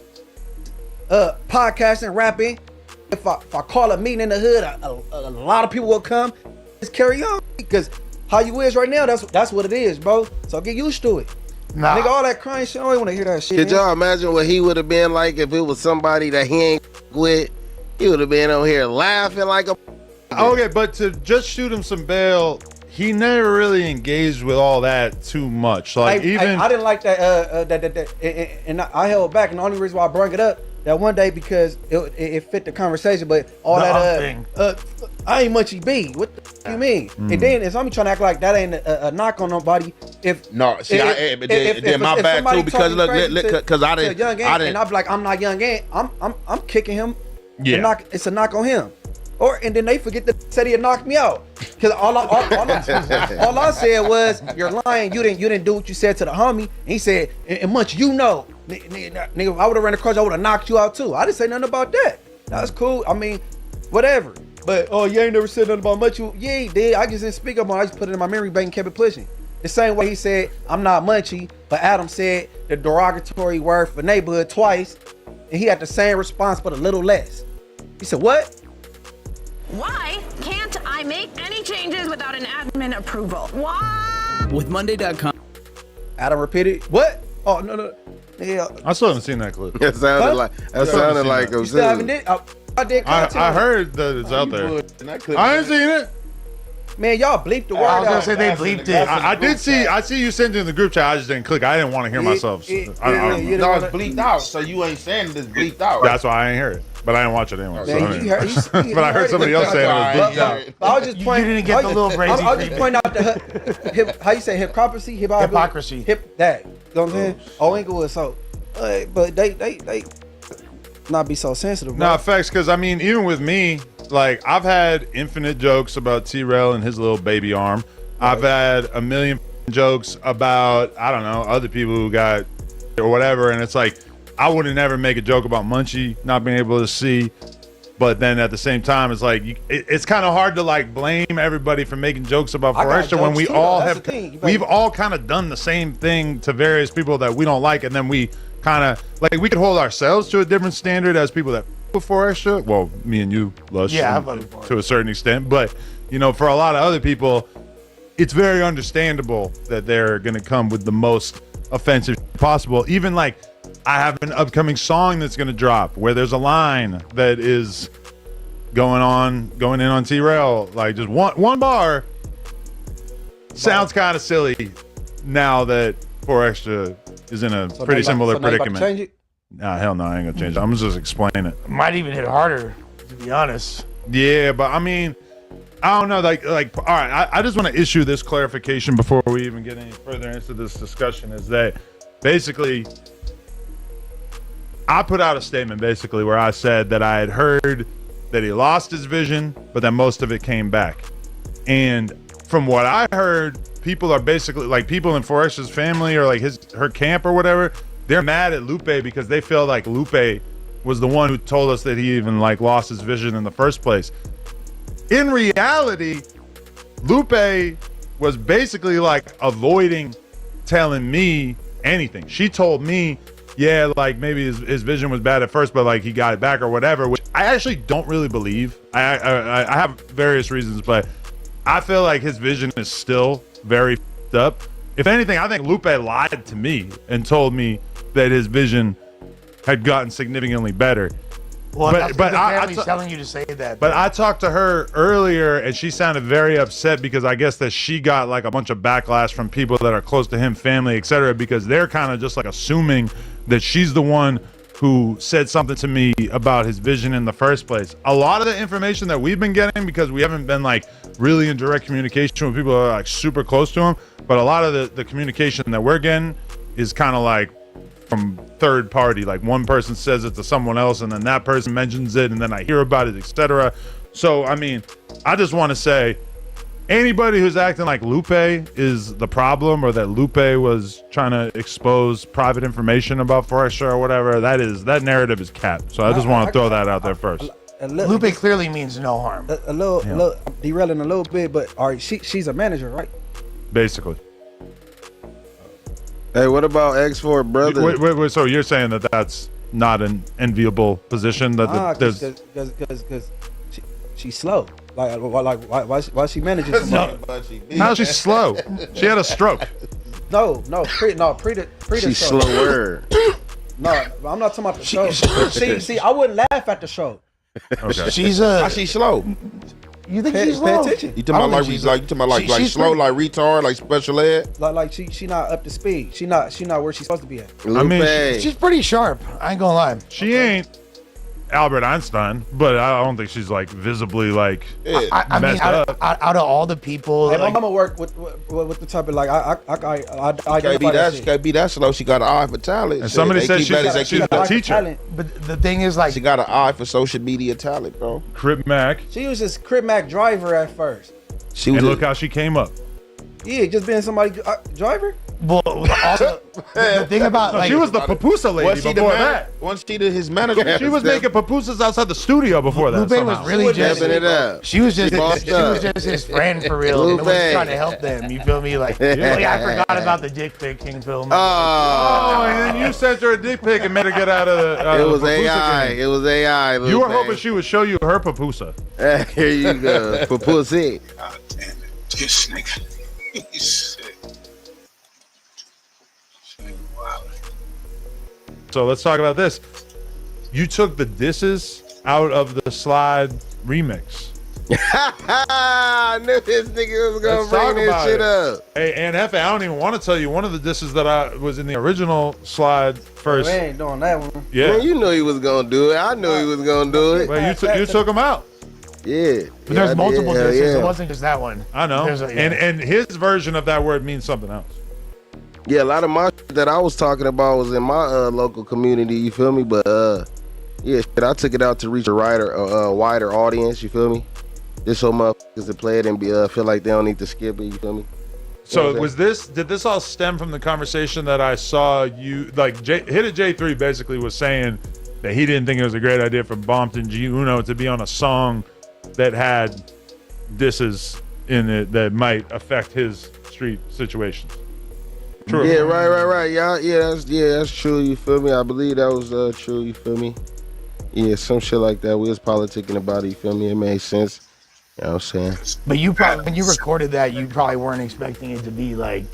podcasting, rapping. If I call a meeting in the hood, a lot of people will come. Just carry on, because how you is right now, that's what it is, bro. So get used to it. Nah. Nigga, all that crying shit, I don't want to hear that shit. Could y'all imagine what he would have been like if it was somebody that he ain't with? He would have been on here laughing like a. Okay, but to just shoot him some bail, he never really engaged with all that too much. Like I didn't like that. And I held back, and the only reason why I brought it up that one day because it fit the conversation. But all I ain't Munchie B. What the f you mean? And then if I'm trying to act like that ain't a knock on nobody. Then my bad too, because look, because I didn't, and I'm like, I'm not young and I'm kicking him. Yeah, it's a knock on him. And then they forget that said he'd knock me out. Cause all I said was, you're lying. You didn't do what you said to the homie. And he said, and Munch, you know, nigga, I would have ran across, I would have knocked you out too. I didn't say nothing about that. That's cool. I mean, whatever. But you ain't never said nothing about Munch. Yeah, he did. I just didn't speak up on it. I just put it in my memory bank and kept it pushing. The same way he said, I'm not Munchie, but Adam said the derogatory word for neighborhood twice, and he had the same response but a little less. He said, what? Why can't I make any changes without an admin approval? Why? With Monday.com. Adam repeated, what? Oh, no. Yeah. I still haven't seen that clip. That sounded like you still haven't did? I did. I heard that it's out there. I ain't seen it. Man, y'all bleeped the word out. I was gonna say they bleeped it. I see you sent it in the group chat. I just didn't click. I didn't want to hear myself. No, it's bleeped out. So you ain't saying it's bleeped out. That's why I ain't hear it. But I didn't watch it anyway. Man, but I heard somebody else saying it was bleeped out. I was just pointing. You didn't get the little crazy. I was just pointing out the how you say hypocrisy. Hypocrisy. That. You know what I'm saying? Inglewood. So But they not be so sensitive. Bro. Nah, facts. Because I mean, even with me, like I've had infinite jokes about T-Rail and his little baby arm. Right. I've had a million jokes about I don't know other people who got or whatever, and it's like I wouldn't never make a joke about Munchie not being able to see. But then at the same time, it's like it's kind of hard to like blame everybody for making jokes about 4XTRA when we all have we've all kind of done the same thing to various people that we don't like, and then we kind of like we could hold ourselves to a different standard as people that with 4XTRA. Well, me and you, Lush, yeah, to a certain extent, but you know, for a lot of other people, it's very understandable that they're going to come with the most offensive possible. Even like. I have an upcoming song that's going to drop where there's a line that is going in on T-Rail, like just one bar. Sounds kind of silly now that 4XTRA is in a pretty similar predicament. Change it? Nah, hell no, I ain't gonna change it. I'm just explaining it. Might even hit harder, to be honest. Yeah, but I mean, I don't know. Like, all right. I just want to issue this clarification before we even get any further into this discussion. Is that basically? I put out a statement basically where I said that I had heard that he lost his vision, but that most of it came back. And from what I heard, people are basically like people in 4XTRA's family or like her camp or whatever, they're mad at Lupe because they feel like Lupe was the one who told us that he even like lost his vision in the first place. In reality, Lupe was basically like avoiding telling me anything. She told me, yeah, like maybe his vision was bad at first, but like he got it back or whatever, which I actually don't really believe. I have various reasons, but I feel like his vision is still very f***ed up. If anything, I think Lupe lied to me and told me that his vision had gotten significantly better. Well, but the family's telling you to say that. But I talked to her earlier, and she sounded very upset because I guess that she got like a bunch of backlash from people that are close to him, family, etc., because they're kind of just like assuming that she's the one who said something to me about his vision in the first place. A lot of the information that we've been getting, because we haven't been like really in direct communication with people that are like super close to him, but a lot of the communication that we're getting is kind of like from third party, like one person says it to someone else and then that person mentions it and then I hear about it, etc. So I mean, I just want to say anybody who's acting like Lupe is the problem or that Lupe was trying to expose private information about 4XTRA or whatever, that narrative is cap. So I just want to throw that out there first. Lupe clearly means no harm. A little derailing a little bit, but all right, she's a manager, right? Basically. Hey, what about X4 brother? Wait, so you're saying that that's not an enviable position? That there's because she's slow. Like why she manages somebody? How's she slow? She had a stroke. No, pre She's slower. No, I'm not talking about the show. See, I wouldn't laugh at the show. Okay. She's slow. You think she's slow? Pay attention. You talking about like slow, like retard, like special ed? Like she not up to speed. She not where she's supposed to be at. I mean, she's pretty sharp. I ain't gonna lie. She ain't Albert Einstein, but I don't think she's like visibly like I mean, out of all the people, hey, my mama work with the type of like I she can't be that slow. She got an eye for talent. And somebody said she's a teacher. But the thing is, like, she got an eye for social media talent, bro. Crib Mac. She was just Crib Mac driver at first. Look how she came up. Yeah, just being somebody driver. Well, also, the thing about like, she was the pupusa lady before that. Once she did his manager, she was making pupusas outside the studio before that. Lupe was really just she was just his friend for real. And was trying to help them. You feel me? Like, I forgot about the dick pic King film. Oh, and then you sent her a dick pic and made her get out of the. It was AI. It was AI. You were hoping she would show you her pupusa. Here you go, pupusa. God damn it, this nigga. He's sick. So let's talk about this. You took the disses out of the Slide remix. I knew this nigga was gonna bring this shit up. Hey, and Jefe, I don't even want to tell you one of the disses that I was in the original Slide first. We ain't doing that one. Yeah, man, you knew he was gonna do it. I knew he was gonna do it. Well, you took him out. Yeah, but there's multiple disses. It wasn't just that one. I know. And his version of that word means something else. Yeah, a lot of my shit that I was talking about was in my local community, you feel me? But yeah, shit, I took it out to reach a wider audience, you feel me? Just so motherfuckers to play it and be feel like they don't need to skip it, you feel me? So did this all stem from the conversation that I saw you, like, Hit It J3 basically was saying that he didn't think it was a great idea for Bompton G Uno to be on a song that had disses in it that might affect his street situations. True. Yeah, right. Yeah, that's true, you feel me? I believe that was true, you feel me? Yeah, some shit like that. We was politicking about it, you feel me? It made sense. You know what I'm saying? But you probably, when you recorded that, you probably weren't expecting it to be like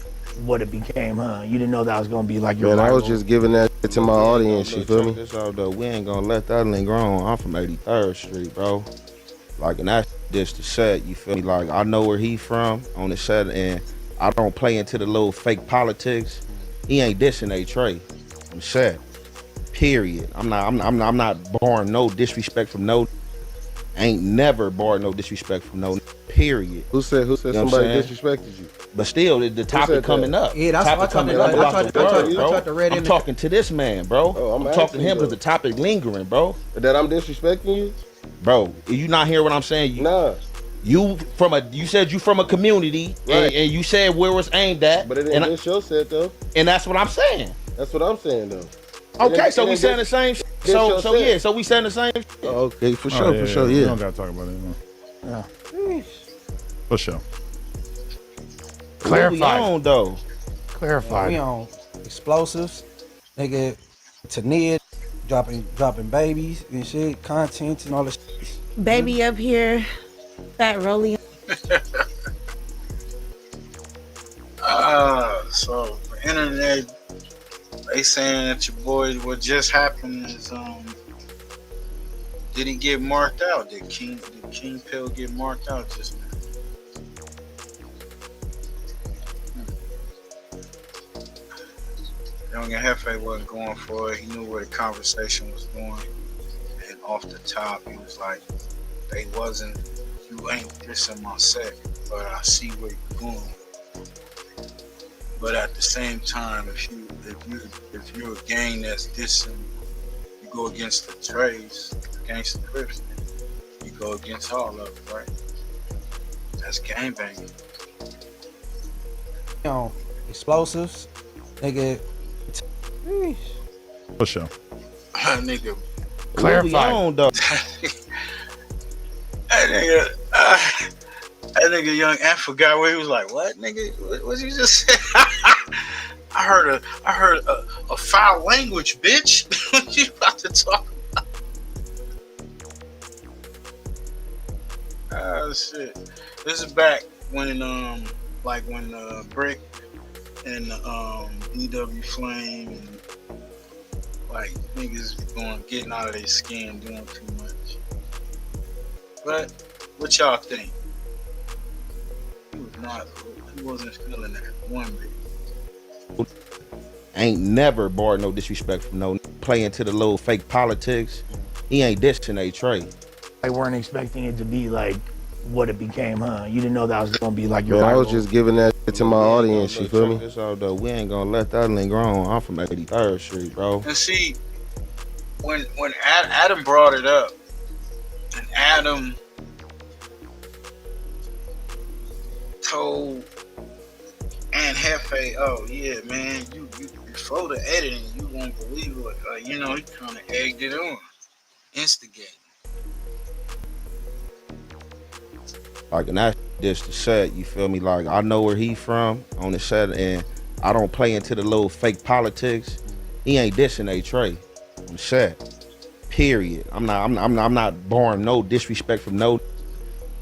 what it became, huh? You didn't know that was gonna be like your. Man, I was just giving that shit to my audience, you feel me? This out though, we ain't gonna let that linger on. I'm from 83rd Street, bro. Like, and that's just the set, you feel me? Like, I know where he from on the set, and I don't play into the little fake politics. He ain't dissing A-Trey on the set. Period. I'm not barring no disrespect from no. Ain't never barred no disrespect from no. Period. Who said somebody disrespected you? But still, the topic coming up. Yeah, that's what I tried to read in. I'm talking to this man, bro. Oh, I'm talking to him because the topic lingering, bro. That I'm disrespecting you? Bro, you not hear what I'm saying? Nah. You said you from a community, right. and you said where it's aimed at. But it ain't this show said though. And that's what I'm saying. That's what I'm saying though. Okay, so we saying the same. So we saying the same. Okay, for sure, yeah. We don't gotta talk about it anymore. Yeah. For sure. Clarify. On, though. Clarify. We on explosives, nigga. TENEA dropping babies and shit, content and all this shit. Baby up here, fat rolling. So the internet, they saying that your boy, what just happened is, did he get marked out? Did King Pill get marked out just now? Young and JEFE wasn't going for it. He knew where the conversation was going. And off the top, he was like, you ain't dissing my set, but I see where you're going. But at the same time, if you're a gang that's dissing, you go against the Trays, against the Crips, you go against all of it, right? That's gangbanging. You know, explosives, nigga. For sure. Nigga. Clarify. That nigga Young and forgot where he was like, what nigga? What you just said? I heard a foul language, bitch. What you about to talk about? Oh shit. This is back when when Brick and EW Flame and like niggas getting out of their skin doing too much. But what y'all think? He wasn't feeling that one bit. Ain't never barred no disrespect from no play into the little fake politics. He ain't dissing A-Trey. They weren't expecting it to be like what it became, huh? You didn't know that was gonna be like your. Man, I was just giving that shit to my audience, you feel me? This out though, we ain't gonna let that linger on. I'm from 83rd Street, bro. And see, when Adam brought it up, and Adam told and JEFE, oh yeah, man, you before the editing, you won't believe what he kind of egged it on, instigating. Like, and that's just the set, you feel me? Like, I know where he from on the set, and I don't play into the little fake politics. He ain't dissing A-Trey on the set. Period. I'm not barring no disrespect from no.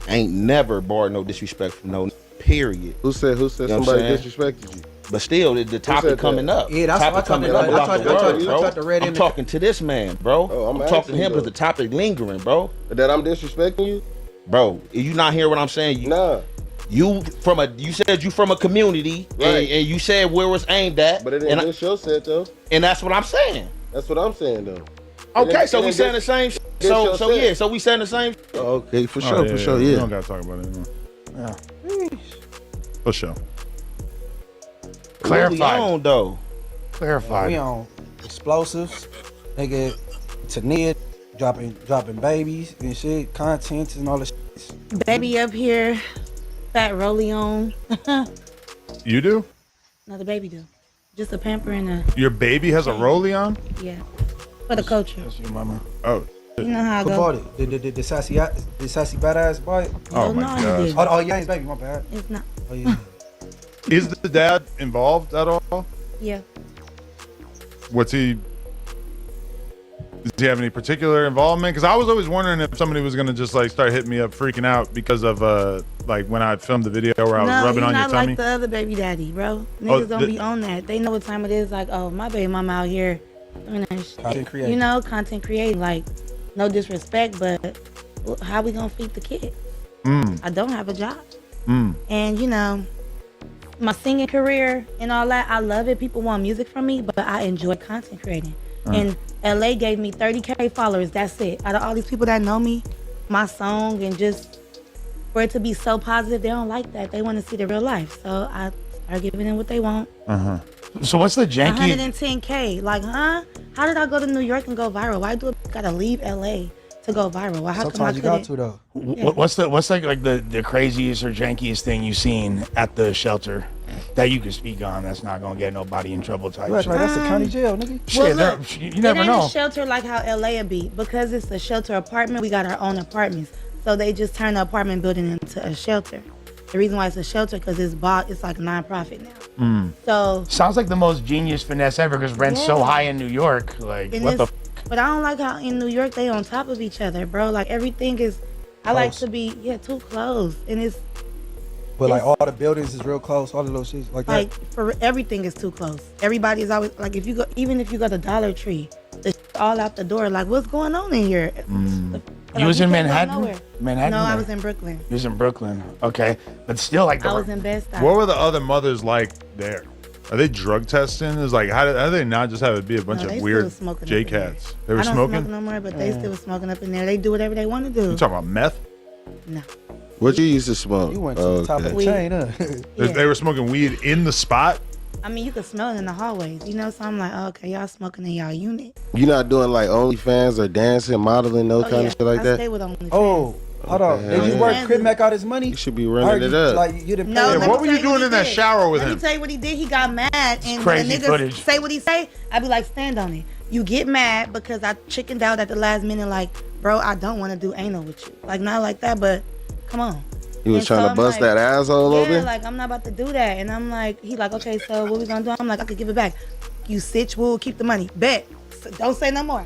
Ain't never barred no disrespect from no. Period. Who said somebody disrespected you? But still, the topic coming up. Yeah, that's what I tried to read in. I'm talking to this man, bro. Oh, I'm talking to him because the topic lingering, bro. That I'm disrespecting you? Bro, you not hear what I'm saying? Nah. You said you from a community, right. and you said where it's aimed at. But it ain't this show said though. And that's what I'm saying. That's what I'm saying though. Okay, so we saying the same. So we saying the same. Okay, for sure. Yeah. We don't gotta talk about it anymore. Yeah. For sure. Clarify. What we on though? Clarify. We on explosives, nigga. TENEA dropping babies and shit, content and all the shit. Baby up here, fat rolly on. You do? No, the baby do. Just a pamper and a Your baby has a rollie on? yeah. For the culture. That's your mama. Oh. You know how I Who go. bought it? The sassy badass boy? Oh my gosh. Oh yeah, his baby, my bad. It's not. Oh yeah. Is the dad involved at all? Yeah. What's he? Does he have any particular involvement? Because I was always wondering if somebody was gonna just like start hitting me up, freaking out because of like when I filmed the video where I was rubbing on your not tummy. like the other baby daddy, bro. Niggas don't the- be on that. They know what time it is. Like, oh, my baby mama out here doing that shit. Content creating. You know, content creating. Like, no disrespect, but how we gonna feed the kid? I don't have a job. And you know, my singing career and all that, I love it. People want music from me, but I enjoy content creating. And LA gave me 30K followers. That's it. Out of all these people that know me, my song, and just for it to be so positive, they don't like that. They want to see the real life. So I start giving them what they want. So what's the janky? 110K. Like, huh? How did I go to New York and go viral? Why do I gotta leave LA to go viral? Why? How come I Sometimes you got couldn't? to though. What's like the craziest or jankiest thing you've seen at the shelter that you can speak on? That's not gonna get nobody in trouble type. You act shit? like that's the county jail, nigga. Shit, Well, look, you never it ain't know. a shelter like how LA would be. Because it's a shelter apartment, we got our own apartments. So they just turned the apartment building into a shelter. The reason why it's a shelter because it's like non-profit now. So Sounds like the most genius finesse ever because rent's so Yeah. high in New York. Like, and what the? it's- but I don't like how in New York they on top of each other, bro. Like everything is, I like Close. to be too close, and it's But like all the buildings is real close, all of those shit like that. like for everything is too close. Everybody is always like if you go to Dollar Tree, the shit all out the door. Like what's going on in here? You was in can't go Manhattan? nowhere. Manhattan? No, I or- was in Brooklyn. You was in Brooklyn. Okay, but still, like I was in Bed-Stuy. What were the other mothers like there? Are they drug testing? Is like how do they not just have it be a bunch No, they of still weird smoking up J in there. cats? They were I don't smoking. smoke no more, but they still smoking up in there. They do whatever they want to do. You talking about meth? No. What you used to smoke? You went to the top of the Weed. chain, huh? They were smoking weed in the spot. I mean, you can smell it in the hallways, you know. So I'm like, oh, okay, y'all smoking in y'all unit. You not doing like OnlyFans or dancing, modeling, no kind of shit like I that? stay with OnlyFans. Oh, hold on. Okay, Did you hell work yeah. Crib Mac out his money? You should be I running heard it you, up. like you didn't No, pay let him. me what were tell you doing what in that he did. shower with Let him? me tell you what he did. He got mad, and crazy when niggas footage. say what he say, I be like, stand on it. You get mad because I chickened out at the last minute, like, bro, I don't want to do anal with you. Like, not like that, but come on. You was And trying so to I'm bust like, that asshole yeah, open? like I'm not about to do that. And I'm like, he like, okay, so what we gonna do? I'm like, I could give it back. You sitch, we'll keep the money. Bet. So don't say no more.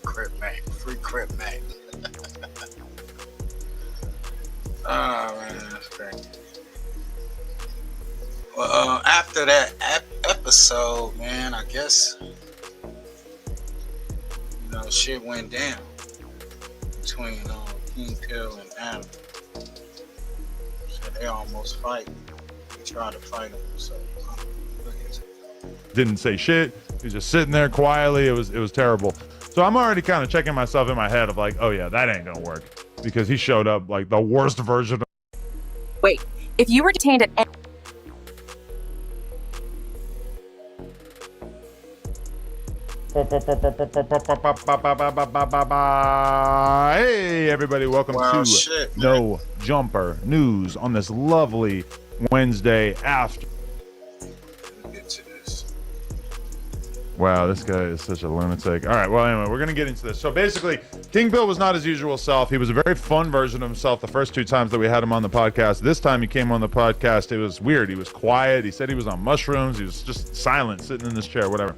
Crip Mac, free Crip Mac. Oh man, that's crazy. Well, after that episode, man, I guess shit went down between King Pill and Adam. So they almost fight. They tried to fight him. So Didn't say shit. He was just sitting there quietly. It was terrible. So I'm already kind of checking myself in my head of like, oh yeah, that ain't gonna work because he showed up like the worst version of. Wait, if you were detained at Hey everybody, welcome to No Jumper News on this lovely Wednesday after. Wow, this guy is such a lunatic. All right, well, anyway, we're going to get into this. So basically, King Bill was not his usual self. He was a very fun version of himself the first two times that we had him on the podcast. This time he came on the podcast, it was weird. He was quiet. He said he was on mushrooms. He was just silent, sitting in this chair, whatever.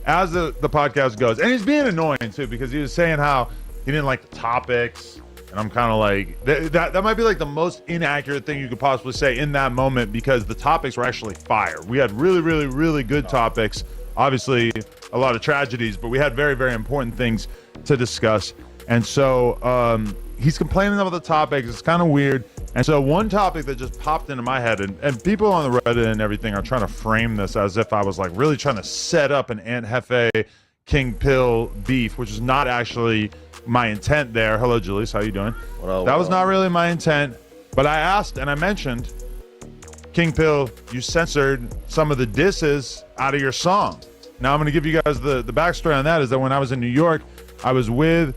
As the podcast goes, and he's being annoying, too, because he was saying how he didn't like the topics. And I'm kind of like, that might be like the most inaccurate thing you could possibly say in that moment because the topics were actually fire. We had really, really, really good topics. Obviously, a lot of tragedies, but we had very, very important things to discuss. And so he's complaining about the topics. It's kind of weird. And so one topic that just popped into my head, and people on the Reddit and everything are trying to frame this as if I was like really trying to set up an Aunt Jefe King Pill beef, which is not actually my intent there. Hello, Julius. How you doing? That was not really my intent. But I asked and I mentioned, King Pill, you censored some of the disses out of your song. Now I'm going to give you guys the backstory on that. Is that when I was in New York, I was with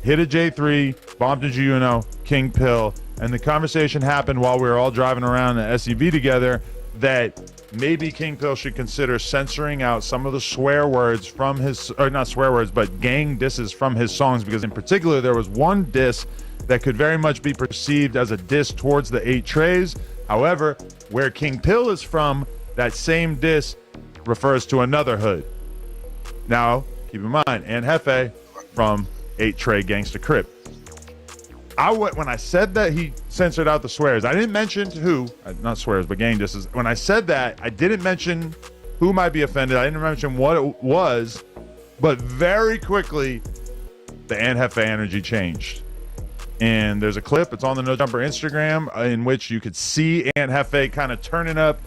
Hit a J3, Bombed and Juno, King Pill, and the conversation happened while we were all driving around the SUV together that maybe King Pill should consider censoring out some of the swear words from his, or not swear words, but gang disses from his songs, because in particular there was one diss that could very much be perceived as a diss towards the 8XTRAS. However, where King Pill is from, that same diss refers to another hood. Now, keep in mind, and Jefe from 8XTRAS Gangsta Crip. When I said that he censored out the swears, I didn't mention who, not swears, but gang disses. When I said that, I didn't mention who might be offended. I didn't mention what it was, but very quickly, the and Jefe energy changed. And there's a clip, it's on the No Jumper Instagram, in which you could see and Jefe kind of turning up,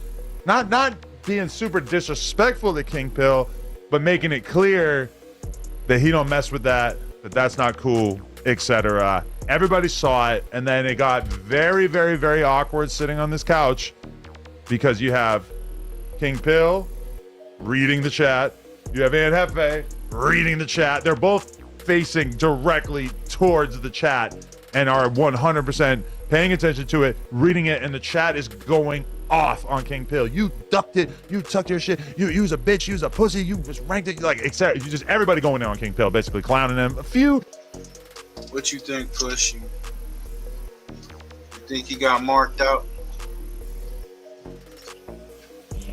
not being super disrespectful to King Pill, but making it clear that he don't mess with that that's not cool, etc. Everybody saw it, and then it got very, very, very awkward sitting on this couch because you have King Pill reading the chat, you have Aunt Jefe reading the chat. They're both facing directly towards the chat and are 100% paying attention to it, reading it, and the chat is going off on King Pill. You ducked it, you tucked your shit, you was a bitch, you was a pussy, you just ranked it, like, etc. You just, everybody going there on King Pill, basically clowning him. A few. What you think, Push? You think he got marked out?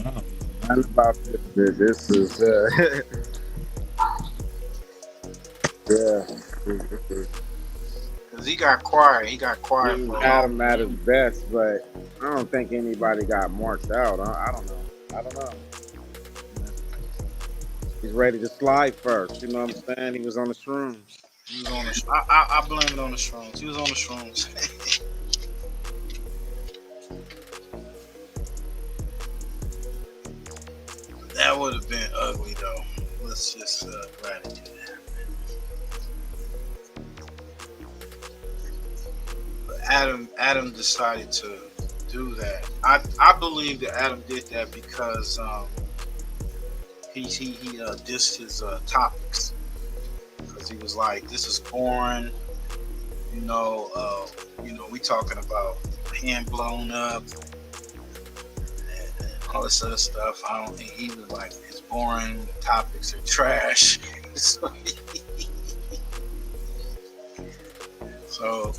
Not about this. This is yeah. Cause he got quiet. He got quiet. He got him at his best, but I don't think anybody got marked out. I don't know. He's ready to slide first. You know what I'm saying? He was on the shrooms. He was on the. I blame it on the shrooms. He was on the shrooms. That would have been ugly, though. Let's just glad it didn't happen. But Adam decided to do that. I believe that Adam did that because he dissed his topics, because he was like, "This is boring." You know, we talking about hand blown up and all this other stuff. I don't think he was like, it's boring. The topics are trash. So,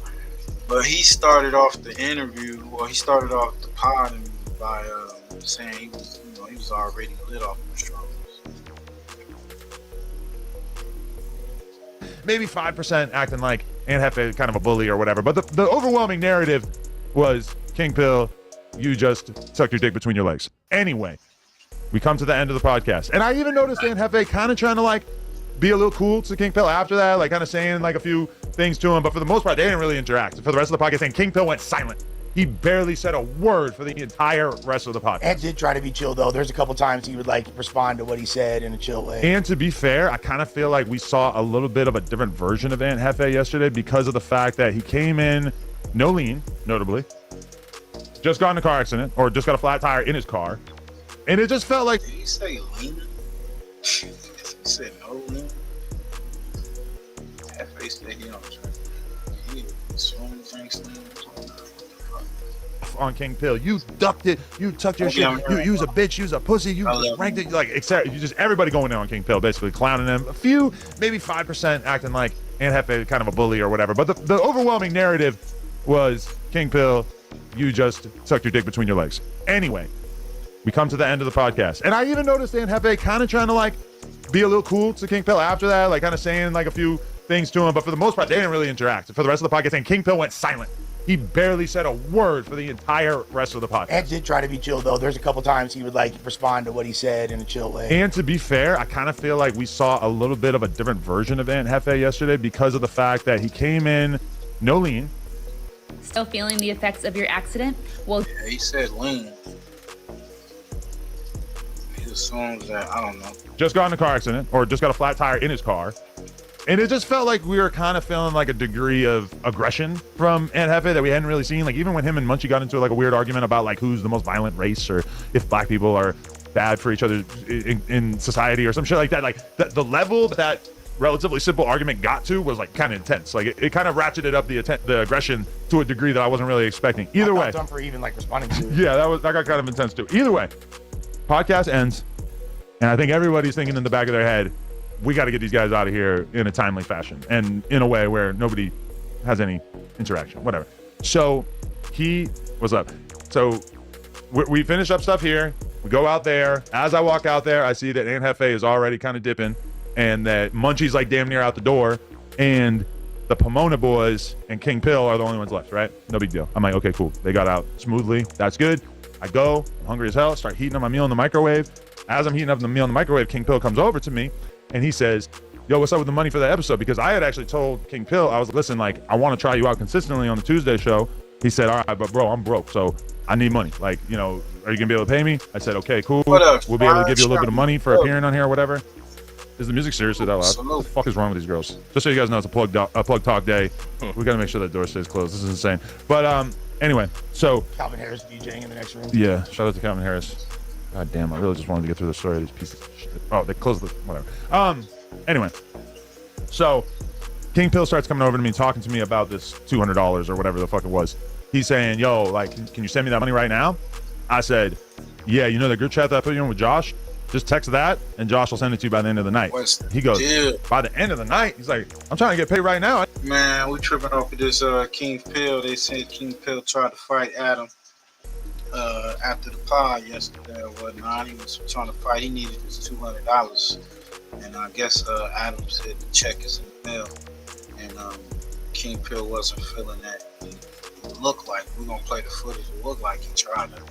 but he started off the interview, or he started off the pod by saying he was already lit off the strums. Maybe 5% acting like Aunt Jefe kind of a bully or whatever, but the overwhelming narrative was, King Pill, you just sucked your dick between your legs. Anyway, we come to the end of the podcast, and I even noticed Aunt Jefe kind of trying to like be a little cool to King Pill after that, like kind of saying like a few things to him, but for the most part, they didn't really interact. For the rest of the podcast, and King Pill went silent. He barely said a word for the entire rest of the podcast. Ant did try to be chill, though. There's a couple times he would like respond to what he said in a chill way. And to be fair, I kind of feel like we saw a little bit of a different version of Aunt Jefe yesterday because of the fact that he came in no lean, notably, just got in a car accident, or just got a flat tire in his car, and it just felt like... Did he say lean? He said no lean? Jefe said he on track. He swung drinks lean. On King Pill, you ducked it, you tucked your shit, you was a bitch, you was a pussy, you just ranked it, like, etc. You just, everybody going there on King Pill, basically clowning him. A few, maybe 5% acting like Aunt Jefe kind of a bully or whatever, but the overwhelming narrative was, King Pill, you just sucked your dick between your legs. Anyway, we come to the end of the podcast, and I even noticed Aunt Jefe kind of trying to like be a little cool to King Pill after that, like kind of saying like a few things to him, but for the most part, they didn't really interact. For the rest of the podcast, and King Pill went silent. He barely said a word for the entire rest of the podcast. Ant did try to be chill, though. There's a couple times he would like respond to what he said in a chill way. And to be fair, I kind of feel like we saw a little bit of a different version of Aunt Jefe yesterday because of the fact that he came in no lean. Still feeling the effects of your accident? Well, yeah, he said lean. He assumes that, I don't know. Just got in a car accident, or just got a flat tire in his car, And it just felt like we were kind of feeling like a degree of aggression from Aunt Jefe that we hadn't really seen. Like even when him and Munchie got into like a weird argument about like who's the most violent race or if black people are bad for each other in society or some shit like that. Like the level that relatively simple argument got to was like kind of intense. Like it kind of ratcheted up the aggression to a degree that I wasn't really expecting. Either way, dumb for even like responding to it. yeah, that got kind of intense too. Either way, podcast ends, and I think everybody's thinking in the back of their head, we got to get these guys out of here in a timely fashion and in a way where nobody has any interaction, whatever. So what's up? So we finish up stuff here. We go out there. As I walk out there, I see that Aunt Jefe is already kind of dipping and that Munchie's like damn near out the door and the Pomona boys and King Pill are the only ones left, right? No big deal. I'm like, okay, cool. They got out smoothly. That's good. I go, I'm hungry as hell, start heating up my meal in the microwave. As I'm heating up the meal in the microwave, King Pill comes over to me and he says, yo, what's up with the money for that episode? Because I had actually told King Pill, I was, listen, like, I want to try you out consistently on the Tuesday show. He said, all right, but bro, I'm broke, so I need money. Like, you know, are you gonna be able to pay me? I said, okay, cool. We'll be able to give you a little bit of money for appearing on here or whatever. Is the music seriously that loud? What the fuck is wrong with these girls? Just so you guys know, it's a plug talk day. We gotta make sure that door stays closed. This is insane. But anyway, so Calvin Harris DJing in the next room. yeah, shout out to Calvin Harris. God damn, I really just wanted to get through the story of these pieces of shit. Oh, they closed the whatever. Anyway, so King Pill starts coming over to me talking to me about this $200 or whatever the fuck it was. He's saying, yo, like, can you send me that money right now? I said, yeah, you know the group chat that I put you in with Josh? Just text that and Josh will send it to you by the end of the night. He goes, by the end of the night? He's like, I'm trying to get paid right now. Man, we tripping off of this King Pill. They said King Pill tried to fight Adam after the pod yesterday or whatnot. He was trying to fight. He needed his $200. And I guess Adam said the check is in the mail. And King Pill wasn't feeling that. It looked like, we're going to play the footage, it looked like he tried to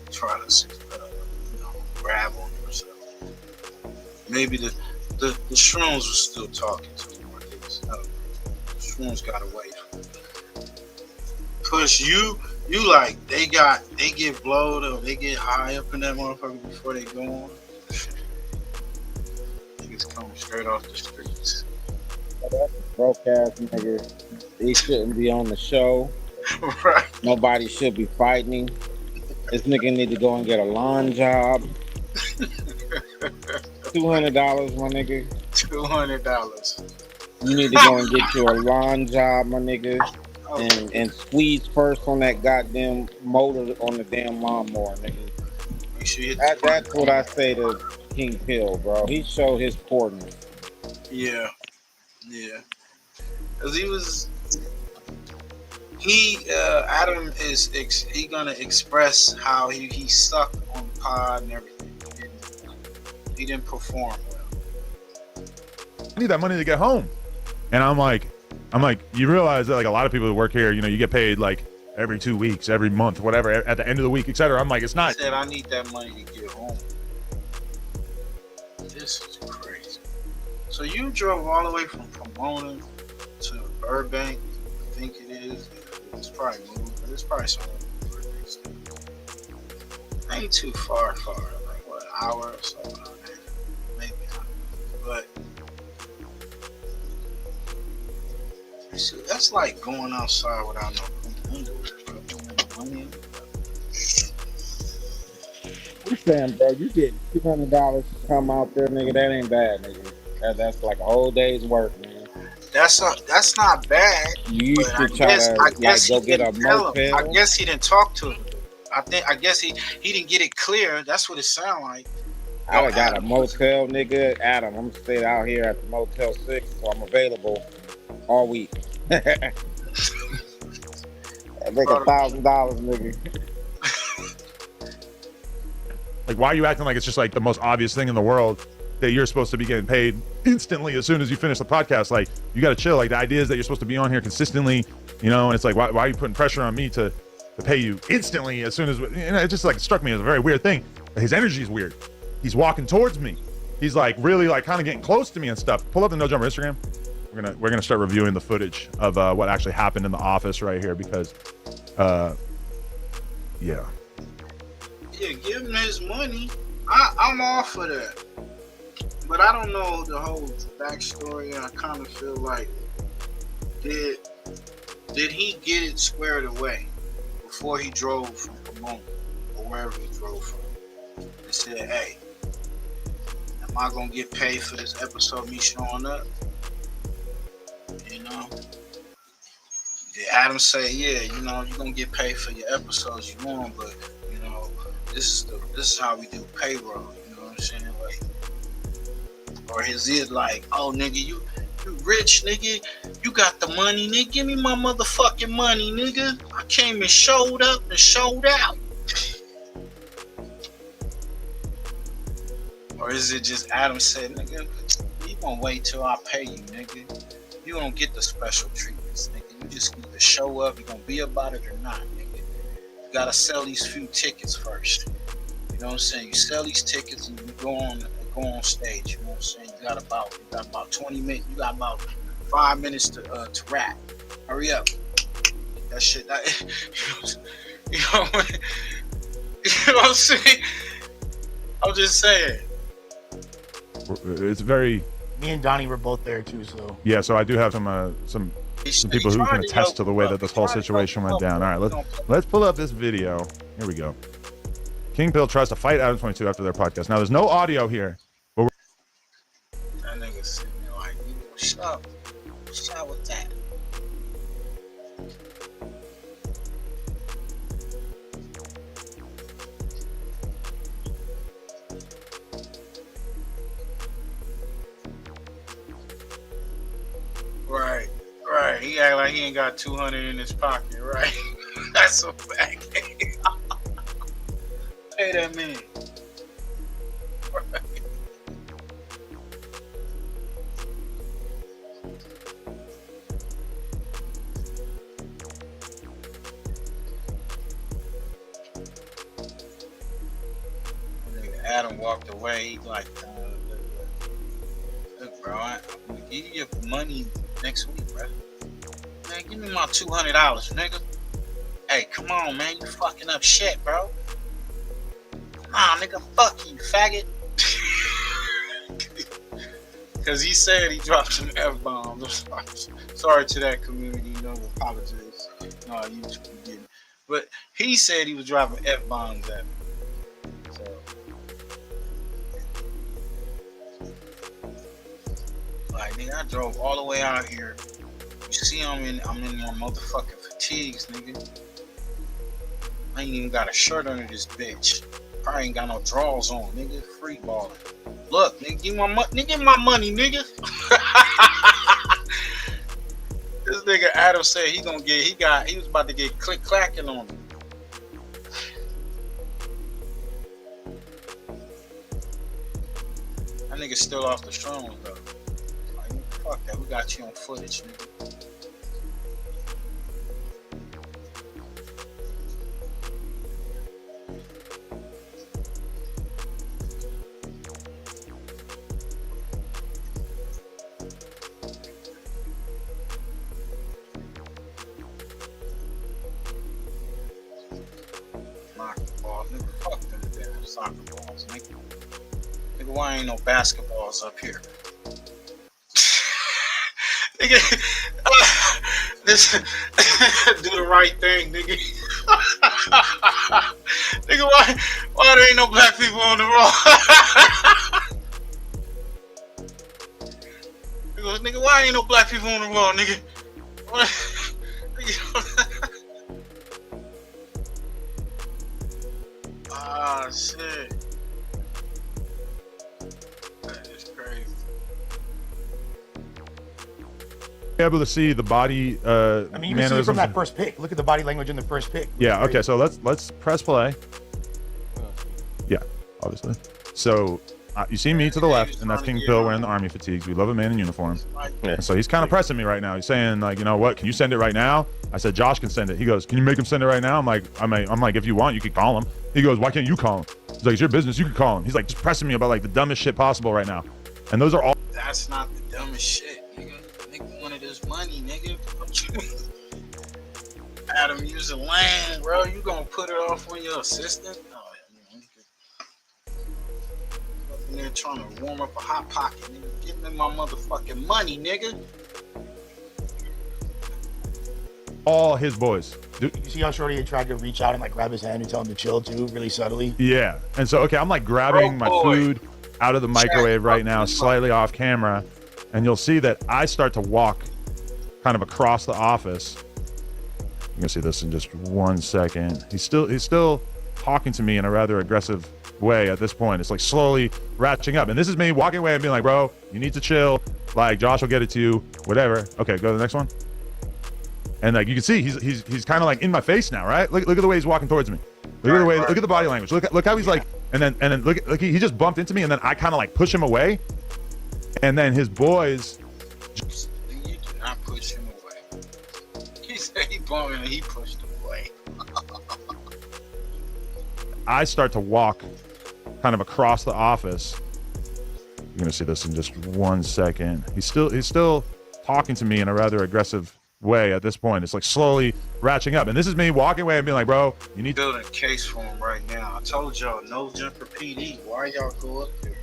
grab on him or something. Maybe the shrooms were still talking to him. I guess. I don't know. The shrooms got away from him. Push, you like, they get blowed or they get high up in that motherfucker before they go on. Niggas come straight off the streets. That's a broke ass nigga. He shouldn't be on the show. Right. Nobody should be fighting him. This nigga need to go and get a lawn job. $200, my nigga. $200. You need to go and get you a lawn job, my nigga. And squeeze first on that goddamn motor on the damn lawnmower, nigga. Make sure you That's what I say to King Pill, bro. He showed his portness. Yeah. Cause Adam is gonna express how he sucked on the pod and everything. He didn't perform well. I need that money to get home. And I'm like, you realize that like a lot of people that work here, you know, you get paid like every 2 weeks, every month, whatever, at the end of the week, etc. I'm like, it's not. He said, I need that money to get home. This is crazy. So you drove all the way from Pomona to Burbank, I think it is. It's probably moved, but it's probably somewhere in Burbank. Ain't too far, like what, an hour or something on there. Maybe not. But that's like going outside without no underwear. I'm saying, bro, you get $200 to come out there, nigga. That ain't bad, nigga. That's like a whole day's work, man. That's not bad. You used to try to go get a motel. I guess he didn't talk to him. I guess he didn't get it clear. That's what it sounded like. I got a motel, nigga. Adam, I'm staying out here at the Motel 6, so I'm available all week. I make $1,000, nigga. Like, why are you acting like it's just like the most obvious thing in the world that you're supposed to be getting paid instantly as soon as you finish the podcast? Like, you got to chill. Like, the idea is that you're supposed to be on here consistently, you know, and it's like, why are you putting pressure on me to pay you instantly as soon as, you know, it just like struck me as a very weird thing. His energy is weird. He's walking towards me. He's like really like kind of getting close to me and stuff. Pull up the No Jumper Instagram. We're gonna start reviewing the footage of what actually happened in the office right here because, yeah. Yeah, give him his money. I'm all for that. But I don't know the whole backstory. I kind of feel like did he get it squared away before he drove from Pomona or wherever he drove from? And said, "Hey, am I gonna get paid for this episode? Me showing up?" You know. Did Adam say, "Yeah, you know, you're gonna get paid for your episodes you want, but you know, this is how we do payroll." You know what I'm saying? Like. Or is it like, "Oh, nigga, you rich, nigga. You got the money, nigga. Give me my motherfucking money, nigga. I came and showed up and showed out." Or is it just Adam said, "Nigga, you gonna wait till I pay you, nigga. You don't get the special treatments, nigga. You just need to show up. You gonna be about it or not, nigga. You gotta sell these few tickets first. You know what I'm saying? You sell these tickets and you go on stage. You know what I'm saying? You got about 20 minutes. You got about 5 minutes to rap. Hurry up. That shit. You know what I'm saying? I'm just saying. It's very. Me and Donnie were both there too, so. Yeah, so I do have some people who can attest to the way that this whole situation went down. All right, let's pull up this video. Here we go. King Pill tries to fight Adam 22 after their podcast. Now, there's no audio here. But that nigga sitting there like, "What's up? What's up with that?" Right. He act like he ain't got 200 in his pocket, right? That's a fact. Pay that man. Right. Adam walked away. He like, "Look, bro, I'm gonna give you your money next week, bro. Man, give me my $200, nigga. Hey, come on, man, you fucking up shit, bro. Nah, nigga, fuck you, faggot." Because he said he dropped some F-bombs. Sorry to that community, apologize. No, you forgetting. But he said he was dropping F-bombs at me. So. Like, nigga, I drove all the way out here. You see, I'm in my motherfucking fatigues, nigga. I ain't even got a shirt under this bitch. Probably ain't got no drawers on, nigga. Free balling. Look, nigga, give my money, nigga. This nigga Adam said he was about to get click clacking on me. That nigga still off the strong though. Like, fuck that, we got you on footage, nigga. Soccer balls, nigga. Nigga, why ain't no basketballs up here? Nigga, this do the right thing, nigga. Nigga, why there ain't no black people on the road? Nigga, why ain't no black people on the road, nigga? Ah, shit. That is crazy. Able to see the body I mean, you can see it from that first pick. Look at the body language in the first pick. Yeah, okay, so let's press play. Yeah, obviously. So you see me to the left, and that's King Pill wearing the army fatigues. We love a man in uniform. And so he's kind of pressing me right now. He's saying, like, you know what, can you send it right now? I said, Josh can send it. He goes, can you make him send it right now? I'm like, if you want, you could call him. He goes, why can't you call him? He's like, it's your business, you could call him. He's like, just pressing me about like the dumbest shit possible right now. And those are all. That's not the dumbest shit, nigga. Nigga wanted his money, nigga. Adam, use the land, bro. You gonna put it off on your assistant? Oh, yeah, in there trying to warm up a hot pocket, nigga. Give me my motherfucking money, nigga. All his boys. You see how Shorty had tried to reach out and like grab his hand and tell him to chill too, really subtly? Yeah. And so, okay, I'm like grabbing my food out of the microwave right now, slightly off camera, and you'll see that I start to walk kind of across the office. You're gonna see this in just 1 second. He's still talking to me in a rather aggressive way at this point. It's like slowly ratcheting up. And this is me walking away and being like, bro, you need to chill. Like, Josh will get it to you, whatever. Okay, go to the next one. And like you can see, he's kind of like in my face now, right? Look at the way he's walking towards me. Look at the way, look at the body language. Look how he's like, and then look he just bumped into me, and then I kind of like push him away, and then his boys. You do not push him away. He said he bumped and he pushed him away. I start to walk kind of across the office. You're gonna see this in just 1 second. He's still talking to me in a rather aggressive way at this point. It's like slowly ratcheting up. And this is me walking away and being like, bro, you need to build a case for him right now. I told y'all, no jumper PD. Why y'all go up there?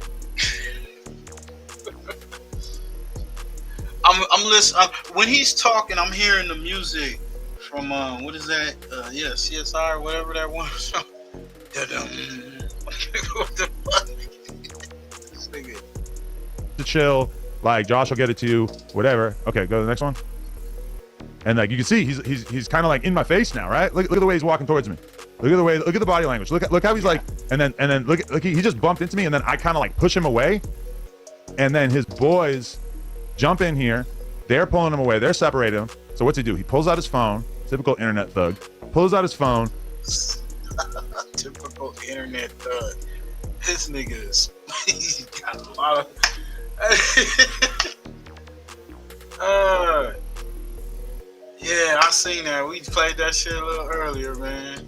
I'm listening. When he's talking, I'm hearing the music from what is that? Yeah, CSI, whatever that was. What the fuck? to chill. Like, Josh will get it to you, whatever. Okay, go to the next one. And like you can see, he's kind of like in my face now, right? Look at the way he's walking towards me. Look at the body language. Look how he's like, and then look he just bumped into me, and then I kind of like push him away, and then his boys jump in here. They're pulling him away. They're separating him. So what's he do? He pulls out his phone. Typical internet thug. Pulls out his phone. Typical internet thug. This nigga is, he got a lot of. Yeah, I seen that. We played that shit a little earlier, man.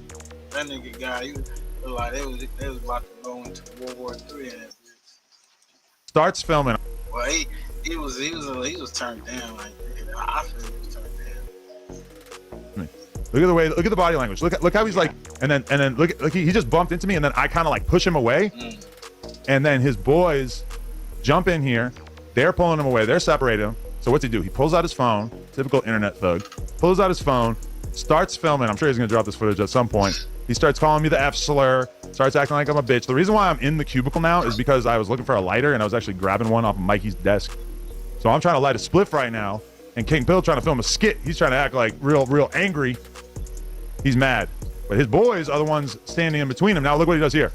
That nigga guy, he was like they was about to go into World War III. And Starts filming. well, he was turned down. Like, I feel he was turned down. Look at the body language. Look how he's like, and then look he just bumped into me, and then I kind of like push him away, and then his boys jump in here. They're pulling him away. They're separating him. So what's he do? He pulls out his phone. Typical internet thug. Pulls out his phone. Starts filming. I'm sure he's gonna drop this footage at some point. He starts calling me the F slur. Starts acting like I'm a bitch. The reason why I'm in the cubicle now is because I was looking for a lighter, and I was actually grabbing one off of Mikey's desk. So I'm trying to light a spliff right now, and King Pill trying to film a skit. He's trying to act like real angry. He's mad, but his boys are the ones standing in between him. Now look what he does here.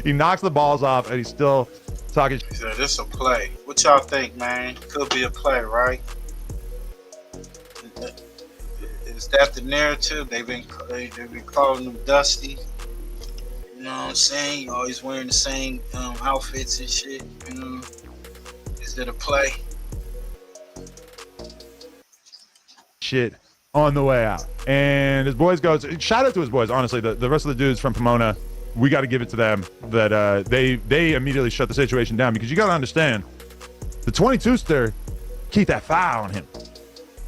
He knocks the balls off, and he's still talking. He said, "This a play." What y'all think, man? Could be a play, right? Is that the narrative? They've been calling him Dusty. You know what I'm saying? Always wearing the same outfits and shit. You know, is it a play? Shit on the way out, and his boys goes. Shout out to his boys. Honestly, the rest of the dudes from Pomona, we got to give it to them that they immediately shut the situation down, because you got to understand, the 22ster keep that fire on him.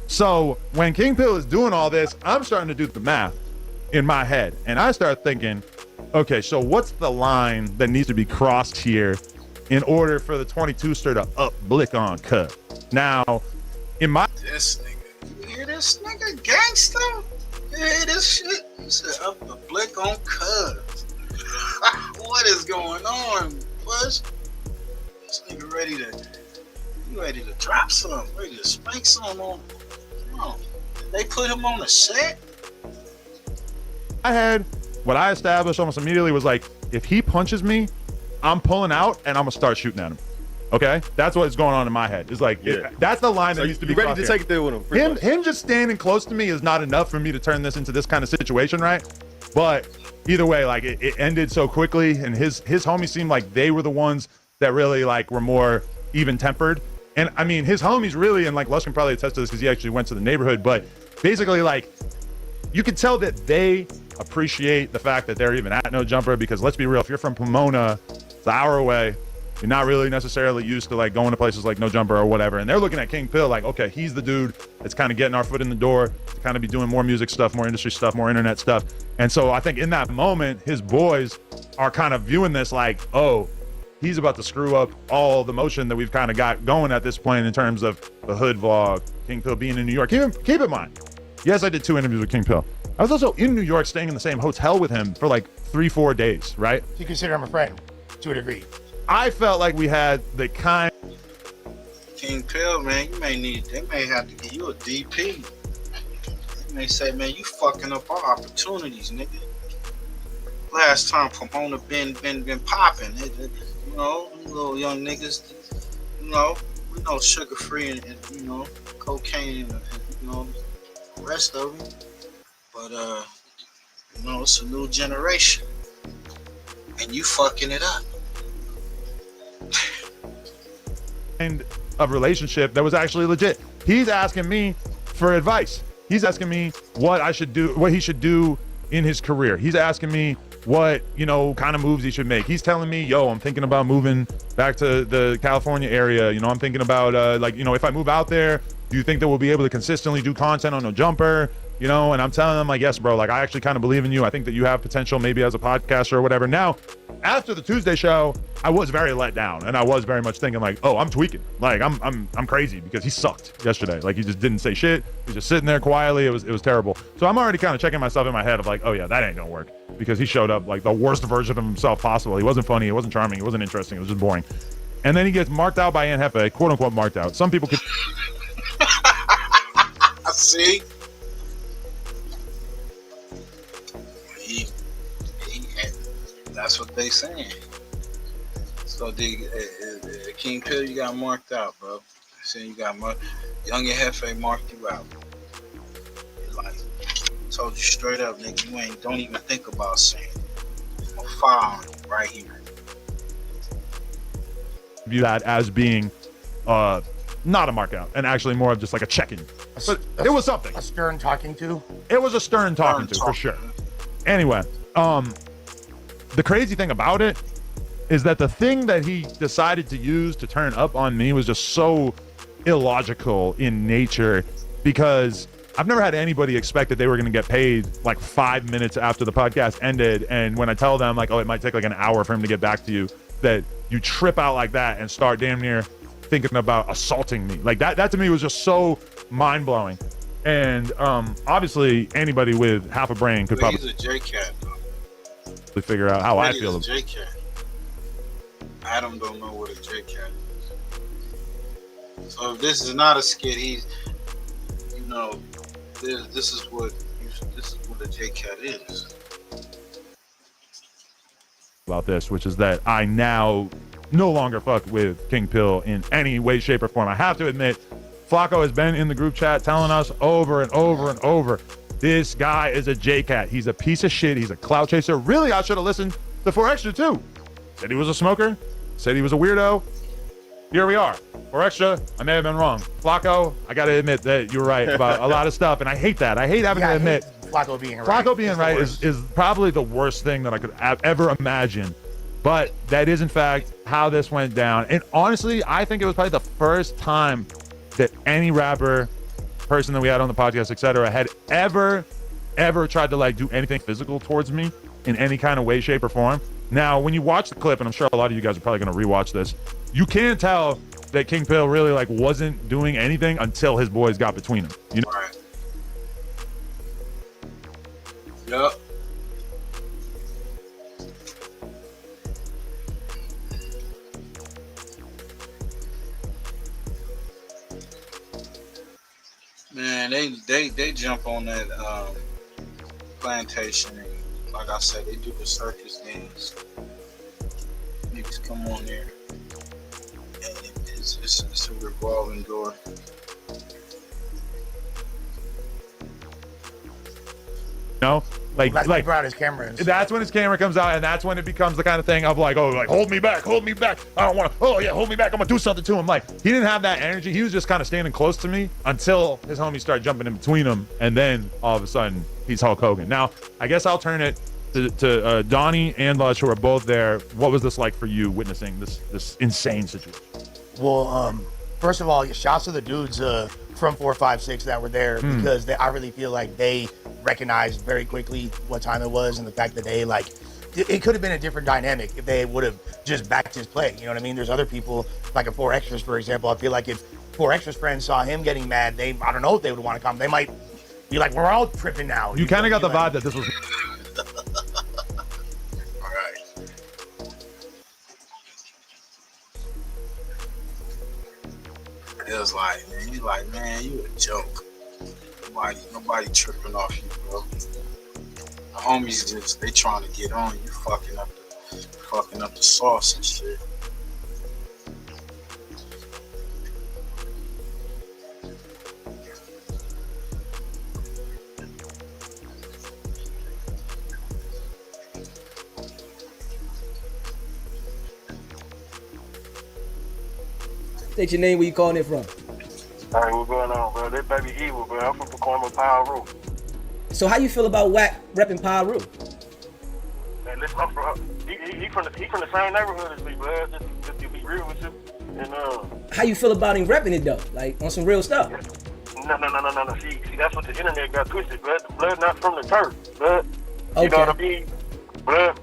So when King Pill is doing all this, I'm starting to do the math in my head, and I start thinking, okay, so what's the line that needs to be crossed here in order for the 22ster to up Blick on Cub? Now, in my This nigga, you hear this nigga gangster? You hear this shit? He said up the Blick on Cubs. What is going on, Bush? This nigga ready to drop some, ready to spank some on. Come on. They put him on the set. I had what I established almost immediately was like, if he punches me, I'm pulling out and I'm gonna start shooting at him. Okay, that's what's going on in my head. It's like, that's the line that needs to be ready to take it there with him. Him just standing close to me is not enough for me to turn this into this kind of situation, right? But either way, like it ended so quickly, and his homies seemed like they were the ones that really like were more even tempered. And I mean, his homies really, and like Lush can probably attest to this because he actually went to the neighborhood, but basically like you could tell that they appreciate the fact that they're even at No Jumper, because let's be real, if you're from Pomona, it's an hour away, You're not really necessarily used to like going to places like No Jumper or whatever. And they're looking at King Pill like, okay, he's the dude that's kind of getting our foot in the door to kind of be doing more music stuff, more industry stuff, more internet stuff. And so I think in that moment, his boys are kind of viewing this like, oh, he's about to screw up all the motion that we've kind of got going at this point in terms of the hood vlog, King Pill being in New York. Keep in mind, yes, I did 2 interviews with King Pill. I was also in New York staying in the same hotel with him for like 3-4 days, right? You consider him a friend to a degree. I felt like we had the kind. King Pill, man, they may have to give you a DP. They may say, man, you fucking up our opportunities, nigga. Last time Pomona been popping, you know, little young niggas, you know, we know sugar free and you know, cocaine and you know, the rest of it. But you know, it's a new generation, and you fucking it up. And of relationship that was actually legit. He's asking me for advice. He's asking me what I should do, what he should do in his career. He's asking me what, you know, kind of moves he should make. He's telling me, yo, I'm thinking about moving back to the California area. You know, I'm thinking about like, you know, if I move out there, do you think that we'll be able to consistently do content on No Jumper? You know, and I'm telling him like, yes, bro, like I actually kind of believe in you. I think that you have potential maybe as a podcaster or whatever. Now, after the Tuesday show, I was very let down and I was very much thinking like, oh, I'm tweaking. Like I'm crazy because he sucked yesterday. Like he just didn't say shit. He was just sitting there quietly. It was terrible. So I'm already kind of checking myself in my head of like, oh yeah, that ain't gonna work, because he showed up like the worst version of himself possible. He wasn't funny. He wasn't charming. He wasn't interesting. It was just boring. And then he gets marked out by Aunt Jefe, quote unquote marked out. Some people could. See? That's what they saying. So the King Pill, you got marked out, bro. Saying you got marked. Young and Jefe marked you out. Like, told you straight up, nigga, you don't even think about saying it. I'm gonna fire on you right here. View that as being not a mark out and actually more of just like a check-in. But it was something. A stern talking to? It was a stern talking to, for sure. Anyway, the crazy thing about it is that the thing that he decided to use to turn up on me was just so illogical in nature, because I've never had anybody expect that they were going to get paid like 5 minutes after the podcast ended. And when I tell them like, oh, it might take like an hour for him to get back to you, that you trip out like that and start damn near thinking about assaulting me. Like that to me was just so mind blowing. And obviously anybody with half a brain could probably. He's a J-Cat, though. Figure out how I feel. He's a J-Cat. Adam don't know what a J-Cat is. So if this is not a skit, he's, you know, this is what a J-Cat is. About this, which is that I now no longer fuck with King Pill in any way, shape, or form. I have to admit, Flacco has been in the group chat telling us over and over and over, this guy is a J-Cat. He's a piece of shit. He's a clout chaser. Really, I should have listened to 4XTRA too. Said he was a smoker. Said he was a weirdo. Here we are. 4XTRA, I may have been wrong. Flacco, I got to admit that you're right about a lot of stuff, and I hate that. I hate having to admit. Flacco being right. Flacco being right is probably the worst thing that I could ever imagine. But that is, in fact, how this went down. And honestly, I think it was probably the first time that any rapper, person that we had on the podcast, etc., had ever tried to like do anything physical towards me in any kind of way, shape, or form. Now, when you watch the clip, and I'm sure a lot of you guys are probably going to rewatch this, you can tell that King Pill really like wasn't doing anything until his boys got between him. You know? Right. Yep. Man, they jump on that plantation, and like I said, they do the circus games. Niggas come on there, and it's a revolving door. You know, like brought his camera in. That's when his camera comes out, and that's when it becomes the kind of thing of like, oh, like hold me back. I don't want to. Oh yeah, hold me back. I'm gonna do something to him. Like he didn't have that energy. He was just kind of standing close to me until his homies started jumping in between him, and then all of a sudden he's Hulk Hogan. Now I guess I'll turn it to Donnie and Lush, who are both there. What was this like for you, witnessing this insane situation? Well, first of all, shouts to the dudes from 456 that were there, because I really feel like they recognized very quickly what time it was, and the fact that they it could have been a different dynamic if they would have just backed his play. You know what I mean? There's other people like a 4XTRAS, for example. I feel like if 4XTRAS friends saw him getting mad, I don't know if they would want to come. They might be like, we're all tripping now. You kind of got the vibe that this was. It was like, man, you a joke. Nobody tripping off you, bro. The homies they trying to get on you, fucking up the sauce and shit. State your name, where you calling it from? All right, what's going on, bro? That baby evil, bro. I'm from Pacoima, Pyro. So how you feel about Wack repping Pyro? Man, listen, I'm from he from the same neighborhood as me, bro. Just to be real with you. And How you feel about him repping it though? Like on some real stuff? No. See, that's what the internet got twisted, bro. The blood not from the turf, bro. Okay. You know what I mean? Bro,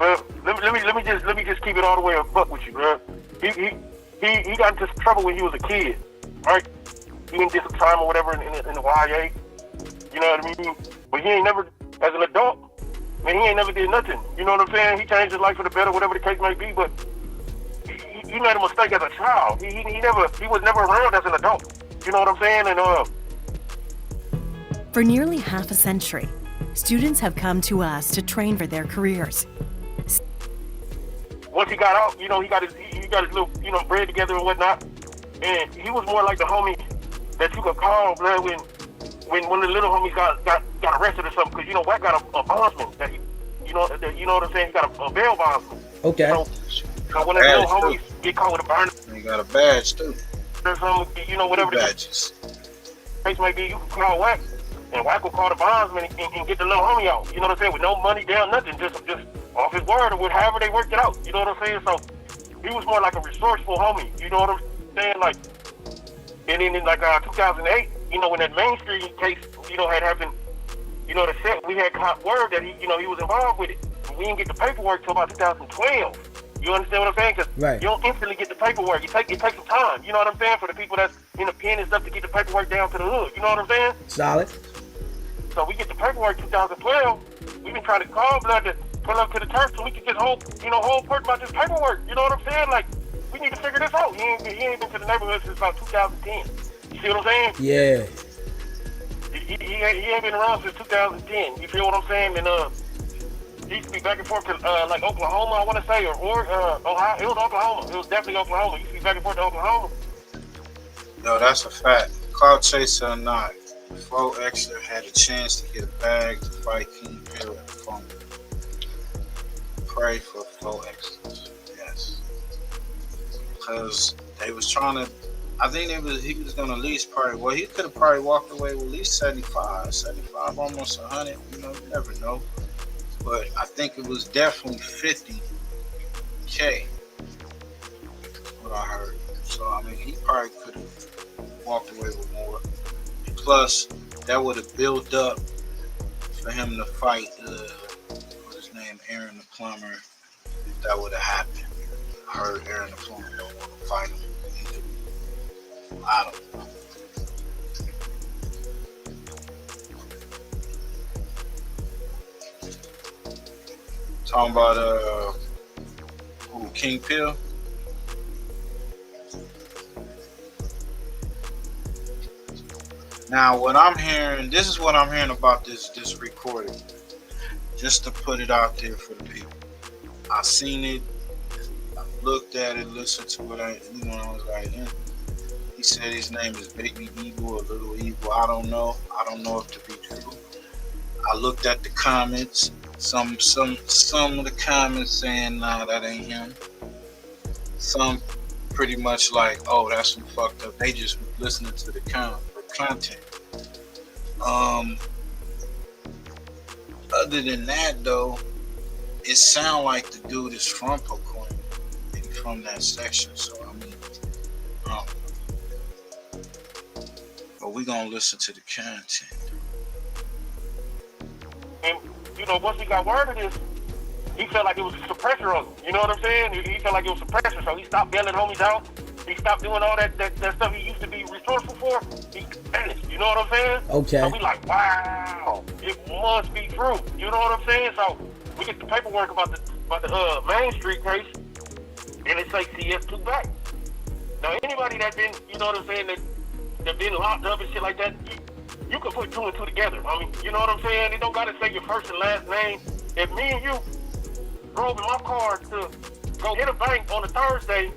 let me just keep it all the way a buck with you, bro. He got into trouble when he was a kid, right? He did some time or whatever in the YA. You know what I mean? But he ain't never, as an adult, man, he ain't never did nothing. You know what I'm saying? He changed his life for the better, whatever the case may be. But he made a mistake as a child. He was never around as an adult. You know what I'm saying? And For nearly half a century, students have come to us to train for their careers. once he got out, you know, he got his little, you know, bread together and whatnot. And he was more like the homie that you could call, blood, when one of the little homies got arrested or something. Because, you know, Wack got a bondsman that he, you know what I'm saying? He got a bail bondsman. Okay. So when the little homies get caught with a burn, he got a badge too. There's some, you know, whatever the case may be, you can call Wack, and Wack will call the bondsman and get the little homie out. You know what I'm saying? With no money down, nothing, just off his word or however they worked it out. You know what I'm saying? So he was more like a resourceful homie. You know what I'm saying? Like, and then in like 2008, you know, when that Main Street case, you know, had happened, you know, the set, we had caught word that he was involved with it. And we didn't get the paperwork till about 2012. You understand what I'm saying? Because right. You don't instantly get the paperwork. It takes some time. You know what I'm saying? For the people that's in the pen and stuff to get the paperwork down to the hood. You know what I'm saying? Solid. So we get the paperwork 2012. We've been trying to call blood to pull up to the turf so we can just hold part about this paperwork. You know what I'm saying? Like, we need to figure this out. He ain't been to the neighborhood since about 2010. You see what I'm saying? Yeah. He ain't been around since 2010. You feel what I'm saying? And he used to be back and forth to like Oklahoma, I want to say, or Ohio. It was Oklahoma. It was definitely Oklahoma. He used to be back and forth to Oklahoma. No, that's a fact. Cloud chaser or not, 4XTRAS had a chance to get a bag to fight King Pill and Funk. Pray for 4XTRAS, yes. Because they was trying to, I think he was going to at least he could have probably walked away with at least 75, almost 100, you know, you never know. But I think it was definitely 50K, what I heard. So, I mean, he probably could have walked away with more. Plus, that would have built up for him to fight, what's his name, Aaron the Plumber, if that would have happened. I heard Aaron the Plumber don't want to fight him either. I don't know. Talking about King Pill. Now, what I'm hearing, this is what I'm hearing about this recording. Just to put it out there for the people. I seen it, I looked at it, listened to it. I was like, he said his name is Baby Evil or Little Evil. I don't know if to be true. I looked at the comments. Some of the comments saying, nah, that ain't him. Some pretty much like, oh, that's some fucked up. They just listening to the content. Other than that, though, it sound like the dude is from Pacoima and from that section. So I mean, but we gonna listen to the content. And you know, once we got word of this, he felt like it was a suppressor on him. You know what I'm saying? He felt like it was a suppressor, so he stopped bailing homies out. He stopped doing all that stuff he used to be resourceful for. He vanished. You know what I'm saying? Okay. So we like, wow, it must be true. You know what I'm saying? So we get the paperwork about the Main Street case, and it say CS2 back. Now anybody that been, you know what I'm saying, that been locked up and shit like that, you can put two and two together. I mean, you know what I'm saying? It don't gotta say your first and last name. If me and you drove in my car to go hit a bank on a Thursday,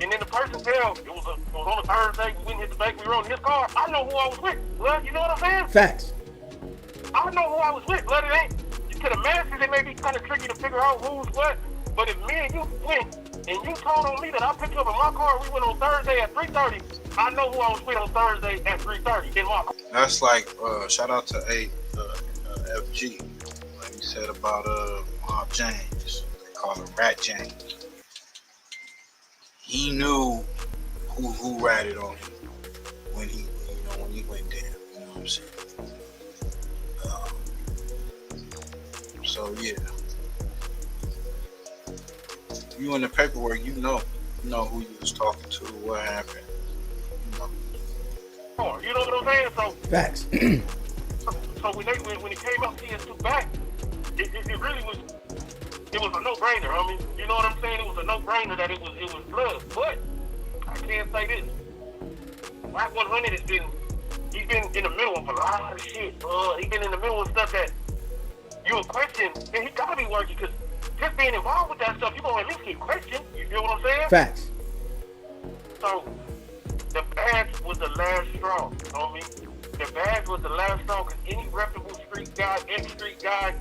and then the person tell it was on a Thursday, we went and hit the bank, we rode in his car, I know who I was with, blood. You know what I'm saying? Facts. I know who I was with, blood. It ain't, to the masses, it may be kind of tricky to figure out who's what, but if me and you went, and you told on me that I picked you up in my car, we went on Thursday at 3:30, I know who I was with on Thursday at 3:30 in my car. That's like shout out to FG, like you said about James. They call him Rat James. He knew who ratted on him when he went down. You know what I'm saying? So yeah, you in the paperwork, you know who you was talking to, what happened. You know what I'm saying? So facts. So when it came out CS2 back, it really was. It was a no-brainer. I mean, you know what I'm saying? It was a no-brainer that it was blood. But I can't say this. Black 100 he's been in the middle of a lot of shit. He's been in the middle of stuff that you would question, and he gotta be working, because just being involved with that stuff, you're gonna at least get questioned. You feel what I'm saying? Facts. So the badge was the last straw, homie. The badge was the last straw, because any reputable street guy, ex-street guy,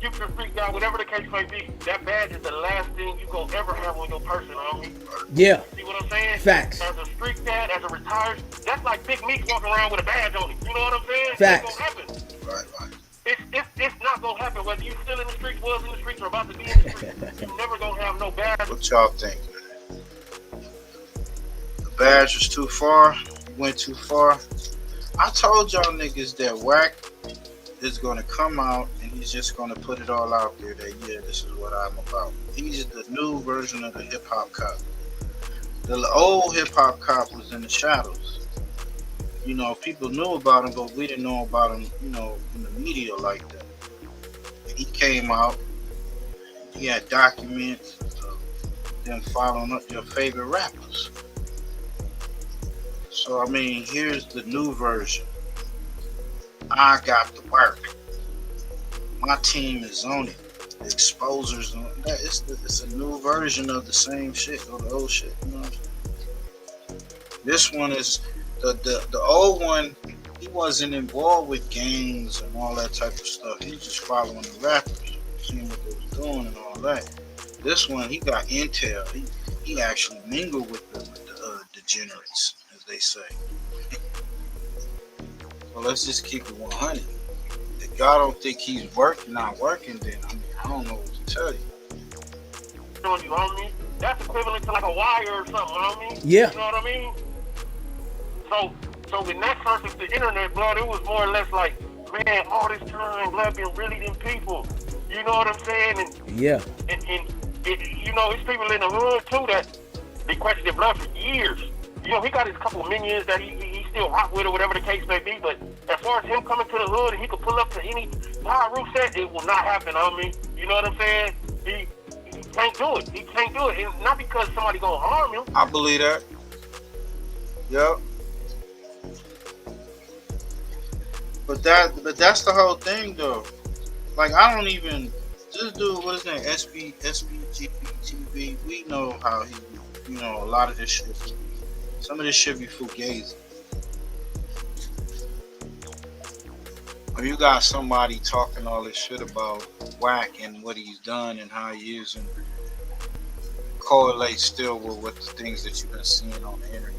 future street guy, whatever the case may be, that badge is the last thing you gonna ever have on your person, homie. Yeah. See what I'm saying? Facts. As a street cat, as a retired, that's like Big Meek walking around with a badge on him. You know what I'm saying? Facts. It's gonna happen. Right. It's not gonna happen, whether you still in the streets, was in the streets, or about to be in the streets. You're never gonna have no badge. What y'all think, man? The badge was too far. You went too far. I told y'all niggas that Wack is gonna come out and he's just gonna put it all out there that this is what I'm about. He's the new version of the hip hop cop. The old hip hop cop was in the shadows. You know, people knew about him, but we didn't know about him, you know, in the media like that. And he came out, he had documents of them following up their favorite rappers. So, I mean, here's the new version. I got the work. My team is on it. The exposers on that. It's a new version of the same shit, or the old shit. You know what I'm saying? This one is the old one. He wasn't involved with gangs and all that type of stuff. He was just following the rappers, seeing what they was doing and all that. This one, he got intel. He actually mingled with the degenerates, as they say. So let's just keep it 100. If y'all don't think he's not working, then I don't know what to tell you. On you, homie. That's equivalent to like a wire or something, homie. Yeah. You know what I mean? So when that surfaced the internet, blood, it was more or less like, man, all this time, blood, been really them people. You know what I'm saying? And yeah. And you know, it's people in the hood too that they questioned blood for years. You know, he got his couple minions that he still rock with or whatever the case may be, but as far as him coming to the hood and he could pull up to any power roof set, it will not happen, homie. You know what I'm saying? He can't do it. He can't do it. It's not because somebody gonna harm him. I believe that. Yep. But that's the whole thing, though. Like, I don't even, this dude, what is his name, SBGTV, we know how he, you know, a lot of this shit, some of this shit be fugazi. Or you got somebody talking all this shit about Wack and what he's done and how he is, and correlate still with the things that you've been seeing on the internet.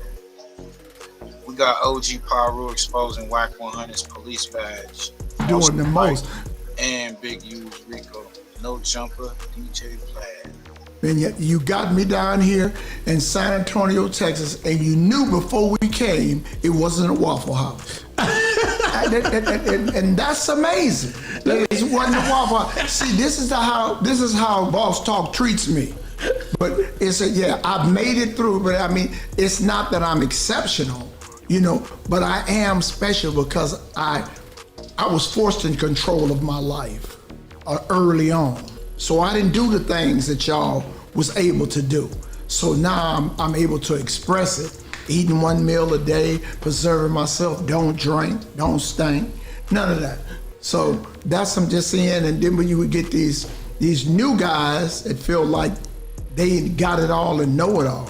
We got OG Paru exposing Wack 100's police badge. Doing the most. And Big U's Rico No Jumper, DJ Plaid. And yet you got me down here in San Antonio, Texas, and you knew before we came it wasn't a Waffle House. and that's amazing. It wasn't a Waffle House. See, this is how Boss Talk treats me. But it's I've made it through, but I mean, it's not that I'm exceptional, but I am special because I was forced in control of my life early on. So I didn't do the things that y'all was able to do. So now I'm able to express it. Eating 1 meal a day, preserving myself, don't drink, don't stink, none of that. So that's I'm just saying. And then when you would get these new guys that feel like they got it all and know it all.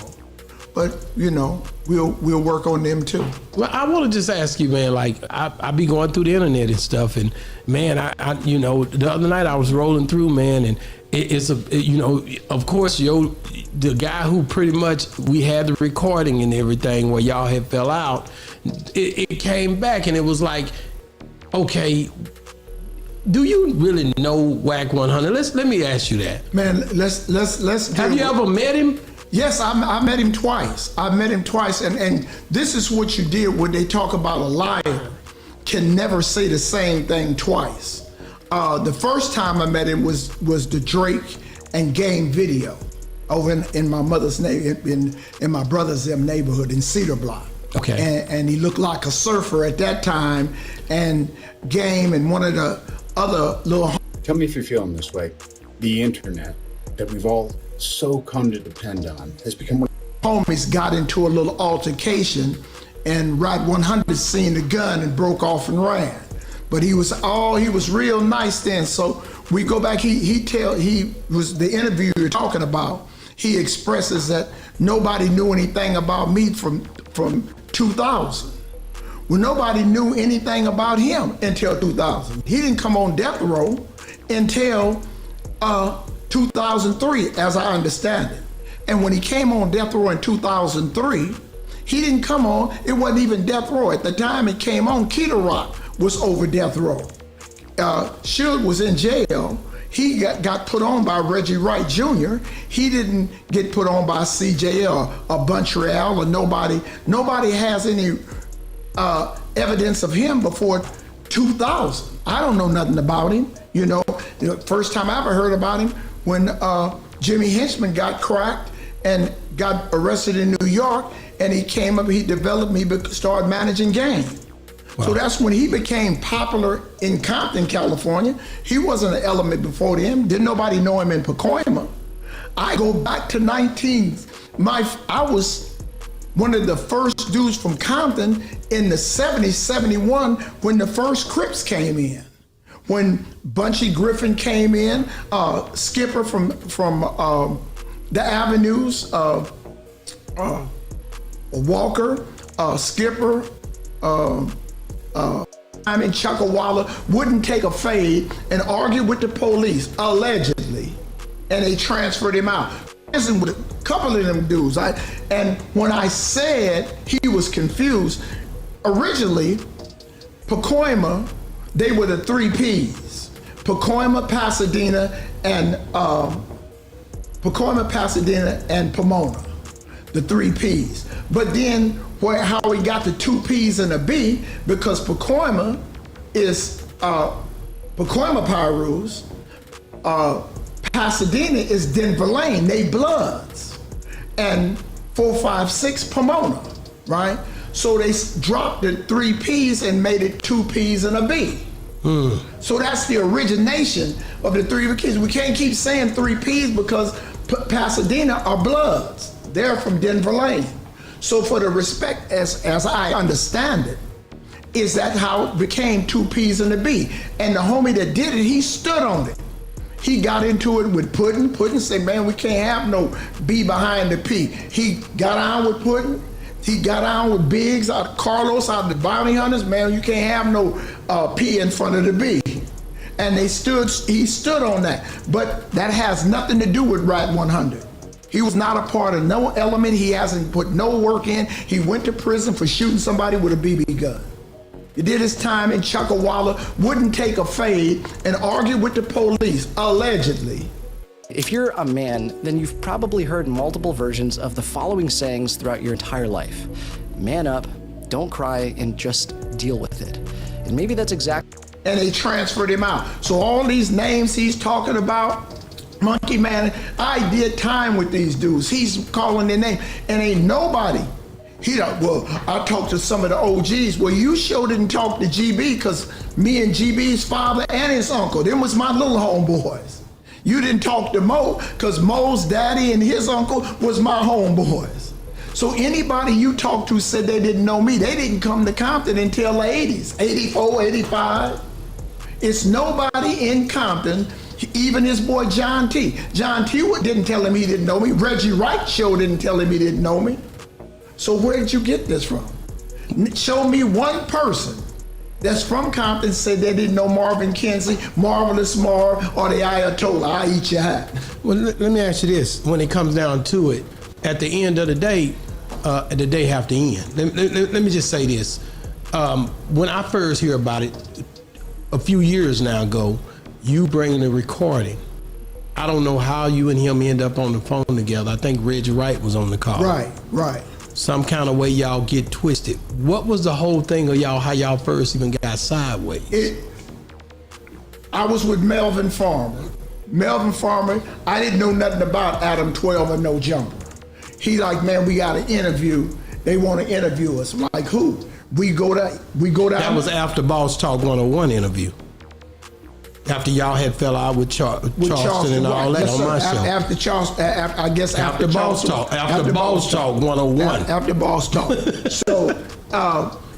But we'll work on them too. Well, I want to just ask you, man. Like I be going through the internet and stuff, and man, I the other night I was rolling through, man, and of course, the guy who pretty much we had the recording and everything where y'all had fell out, it came back and it was like, okay, do you really know Wack 100? Let me ask you that, man. Let's. Have you ever met him? Yes, I met him twice. I met him twice, and this is what you did when they talk about a liar can never say the same thing twice. The first time I met him was the Drake and Game video over in my mother's neighborhood, in my brother's neighborhood in Cedar Block. Okay. And he looked like a surfer at that time, and Game and one of the other little. Tell me if you're feeling this way. The internet that we've all so come to depend on has become one. Homies got into a little altercation, and Rat 100 seen the gun and broke off and ran. But he was real nice then. So we go back. He was the interview you're talking about. He expresses that nobody knew anything about me from 2000. Well, nobody knew anything about him until 2000. He didn't come on death row until 2003, as I understand it. And when he came on death row in 2003, he didn't come on, it wasn't even death row. At the time it came on, Keter Rock was over death row. Suge was in jail. He got put on by Reggie Wright Jr. He didn't get put on by CJL or Bunchreal or nobody. Nobody has any evidence of him before 2000. I don't know nothing about him. The first time I ever heard about him when Jimmy Henchman got cracked and got arrested in New York, and he came up, he developed me, started managing Game. Wow. So that's when he became popular in Compton, California. He wasn't an element before him. Didn't nobody know him in Pacoima. I go back to I was one of the first dudes from Compton in the 70s, 71, when the first Crips came in. When Bunchy Griffin came in, Skipper from the Avenues, Walker, Skipper, Chuckawalla wouldn't take a fade and argue with the police, allegedly, and they transferred him out. Listen, with a couple of them dudes, and when I said he was confused, originally, Pacoima, they were the 3 Ps, Pacoima, Pasadena, and Pomona, the 3 Ps. But then how we got the 2 Ps and a B, because Pacoima is Pacoima Pyrus, Pasadena is Denver Lane, they bloods, and 456 Pomona, right? So they dropped the 3 Ps and made it 2 Ps and a B. So that's the origination of the 3 Ps. We can't keep saying 3 Ps because Pasadena are bloods. They're from Denver Lane. So for the respect, as I understand it, is that how it became 2 Ps and a B. And the homie that did it, he stood on it. He got into it with Puddin'. Puddin' said, man, we can't have no B behind the P. He got on with Puddin'. He got on with Biggs, Carlos, out of the Bounty Hunters. Man, you can't have no P in front of the B. And he stood on that. But that has nothing to do with Rat 100. He was not a part of no element. He hasn't put no work in. He went to prison for shooting somebody with a BB gun. He did his time in Chuckawalla, wouldn't take a fade, and argued with the police, allegedly. If you're a man, then you've probably heard multiple versions of the following sayings throughout your entire life. Man up, don't cry, and just deal with it. And maybe that's exactly... And they transferred him out. So all these names he's talking about, Monkey Man, I did time with these dudes. He's calling their name, and ain't nobody. He don't, well, I talked to some of the OGs. Well, you sure didn't talk to GB, because me and GB's father and his uncle, them was my little homeboys. You didn't talk to Mo, because Mo's daddy and his uncle was my homeboys. So anybody you talked to said they didn't know me. They didn't come to Compton until the 80s, 84, 85. It's nobody in Compton, even his boy John T. John T didn't tell him he didn't know me. Reggie Wright show didn't tell him he didn't know me. So where did you get this from? Show me one person that's from Compton said they didn't know Marvin Kinsey, Marvelous Marv, or the Ayatollah. I eat your hat. Well, let me ask you this. When it comes down to it, at the end of the day have to end. Let me just say this. When I first hear about it, a few years now ago, you bringing the recording. I don't know how you and him end up on the phone together. I think Reggie Wright was on the call. Right. Some kind of way y'all get twisted. What was the whole thing of y'all, how y'all first even got sideways? I was with Melvin Farmer. Melvin Farmer, I didn't know nothing about Adam 12 or No Jumper. He like, man, we got an interview. They want to interview us. I'm like, who? We go down. That was after Boss Talk 101 interview. After y'all had fell out with Charleston and all that on my show. After Charleston, I guess after Boss Talk. After Boss Talk 101. After Boss Talk. So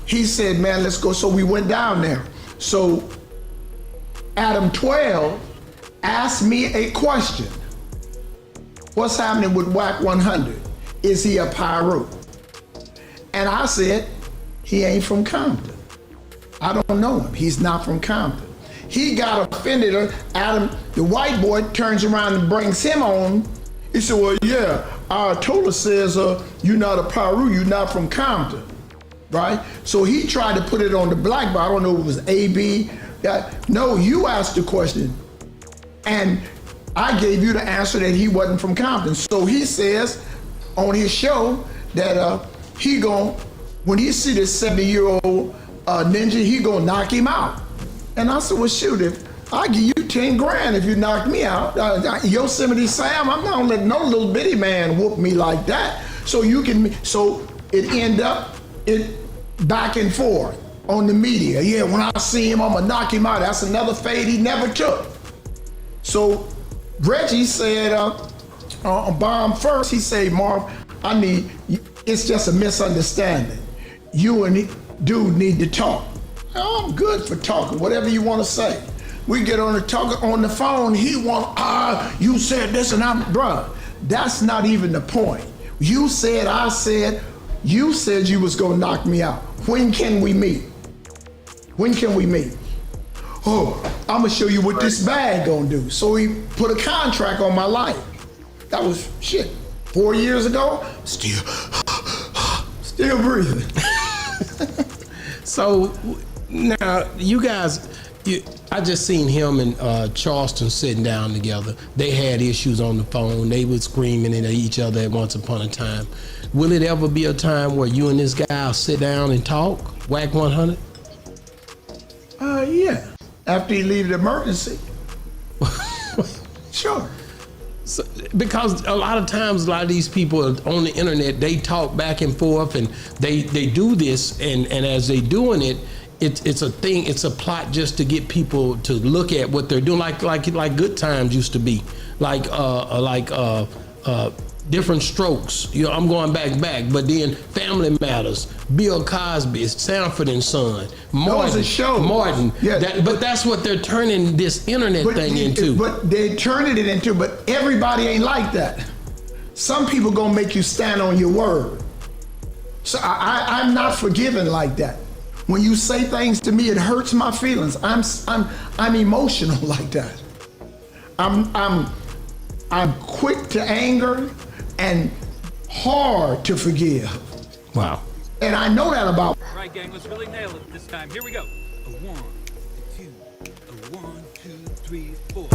he said, man, let's go. So we went down there. So Adam 12 asked me a question. What's happening with WAC 100? Is he a Pyro? And I said, he ain't from Compton. I don't know him. He's not from Compton. He got offended. Adam, the white boy, turns around and brings him on. He said, well, yeah, Ayatollah says, you're not a Pyro, you're not from Compton, right? So he tried to put it on the black boy. I don't know if it was AB. No, you asked the question. And I gave you the answer that he wasn't from Compton. So he says on his show that when he see this 70-year-old ninja, he gonna knock him out. And I said, well, shoot, if I give you 10 grand if you knock me out. Yosemite Sam, I'm not gonna let no little bitty man whoop me like that. So it end up back and forth on the media. Yeah, when I see him, I'm gonna knock him out. That's another fade he never took. So Reggie said, bomb first, he said, Marv, it's just a misunderstanding. You and dude need to talk. Oh, I'm good for talking, whatever you want to say. We get on the phone, he want, you said this and bruh, that's not even the point. You said, I said, you said you was gonna knock me out. When can we meet? When can we meet? Oh, I'm gonna show you what this bag gonna do. So he put a contract on my life. That was 4 years ago, still breathing. So now you guys, I just seen him and Charleston sitting down together. They had issues on the phone. They were screaming at each other at once upon a time. Will it ever be a time where you and this guy will sit down and talk? WAC 100? Yeah. After he leave the emergency. Sure. So, because a lot of times, a lot of these people on the internet, they talk back and forth, and they do this, and as they doing it, it's a thing, it's a plot just to get people to look at what they're doing, like Good Times used to be, like Different Strokes. You know, I'm going back, but then Family Matters, Bill Cosby, Sanford and Son, Martin. Yeah, but that's what they're turning this internet thing into. But they turning it into, but everybody ain't like that. Some people gonna make you stand on your word. So I'm not forgiving like that. When you say things to me, it hurts my feelings. I'm emotional like that. I'm quick to anger and hard to forgive. Wow. And I know that about. Right, gang, let's really nail it this time. Here we go. A 1, a 2, a 1, 2, 3, 4.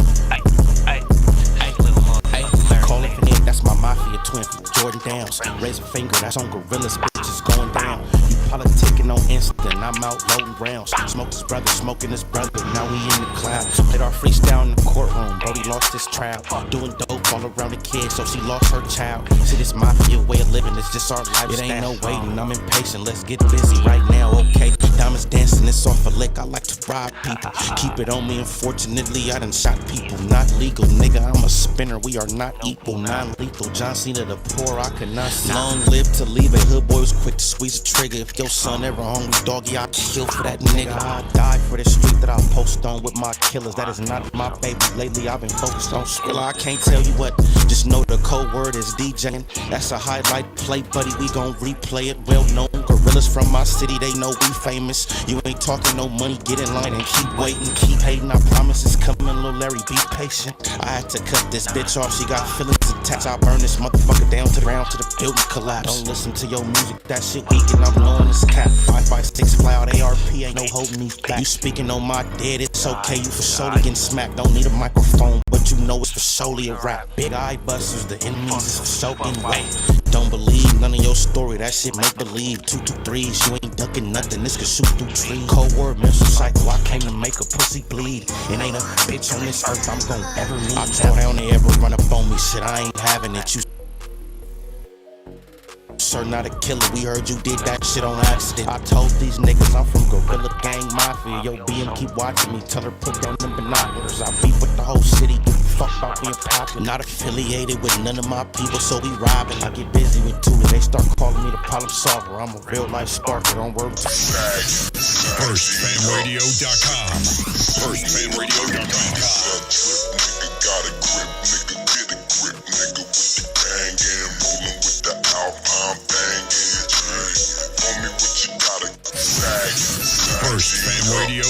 Call it Finette, that's my mafia twin from Jordan Downs. Raise a finger, that's on gorillas, bitches going down. You politicking on instant, I'm out loading rounds. Smoke his brother, smoking his brother, now we in the cloud. Played our freestyle in the courtroom, Brody lost his trial. Doing dope all around the kid, so she lost her child. See, this mafia way of living, it's just our lifestyle. It ain't no waiting, I'm impatient, let's get busy right now, okay? Diamonds dancing, it's off a lick, I like to rob people. Keep it on me, unfortunately, I done shot people. Not legal, nigga, I'm a spinner, we are not equal, non-lethal. John Cena the poor, I could not see. Long live to leave it, hood boy was quick to squeeze the trigger. If your son ever hungry, doggy, I'll kill for that nigga. I die for the street that I post on with my killers. That is not my baby. Lately, I've been focused on Skrilla. I can't tell you what, just know the code word is DJing. That's a highlight play, buddy. We gon' replay it. Well known gorillas from my city, they know we famous. You ain't talking no money, get in line and keep waiting, keep hating. I promise it's coming, little Larry, be patient. I had to cut this bitch off, she got feelings attached. I burn this motherfucker down to the ground, to the building collapse. Don't listen to your music, that shit weak and I'm knowing it's cap. 5.56 fly out ARP, ain't no holding me back. You speaking on my dead, it's okay, you for solely getting smacked. Don't need a microphone, but you know it's for solely a rap. Big eye busters, the enemies is for soaking wet. Don't believe none of your story, that shit make believe. 2 2 3s, you ain't ducking nothing, this could shoot through trees. Cold word, mental cycle, I came to make a pussy bleed. It ain't a bitch on this earth I'm gon' ever need. I tell down they ever run up on me, shit, I ain't having it. You sir, not a killer, we heard you did that shit on accident. I told these niggas I'm from Gorilla Gang Mafia. Yo, BM keep watching me, tell her put down them binoculars. I beef with the whole city, give a fuck about being popular. Not affiliated with none of my people, so we robbing. I get busy with two, and they start calling me the problem solver. I'm a real life sparker, don't worry. FirstFamRadio.com. FirstFamRadio.com. Nigga got a grip, nigga get a grip, nigga with the gang and rolling with the Alpine bang in your chain. On me what you got a sag. FirstFamRadio.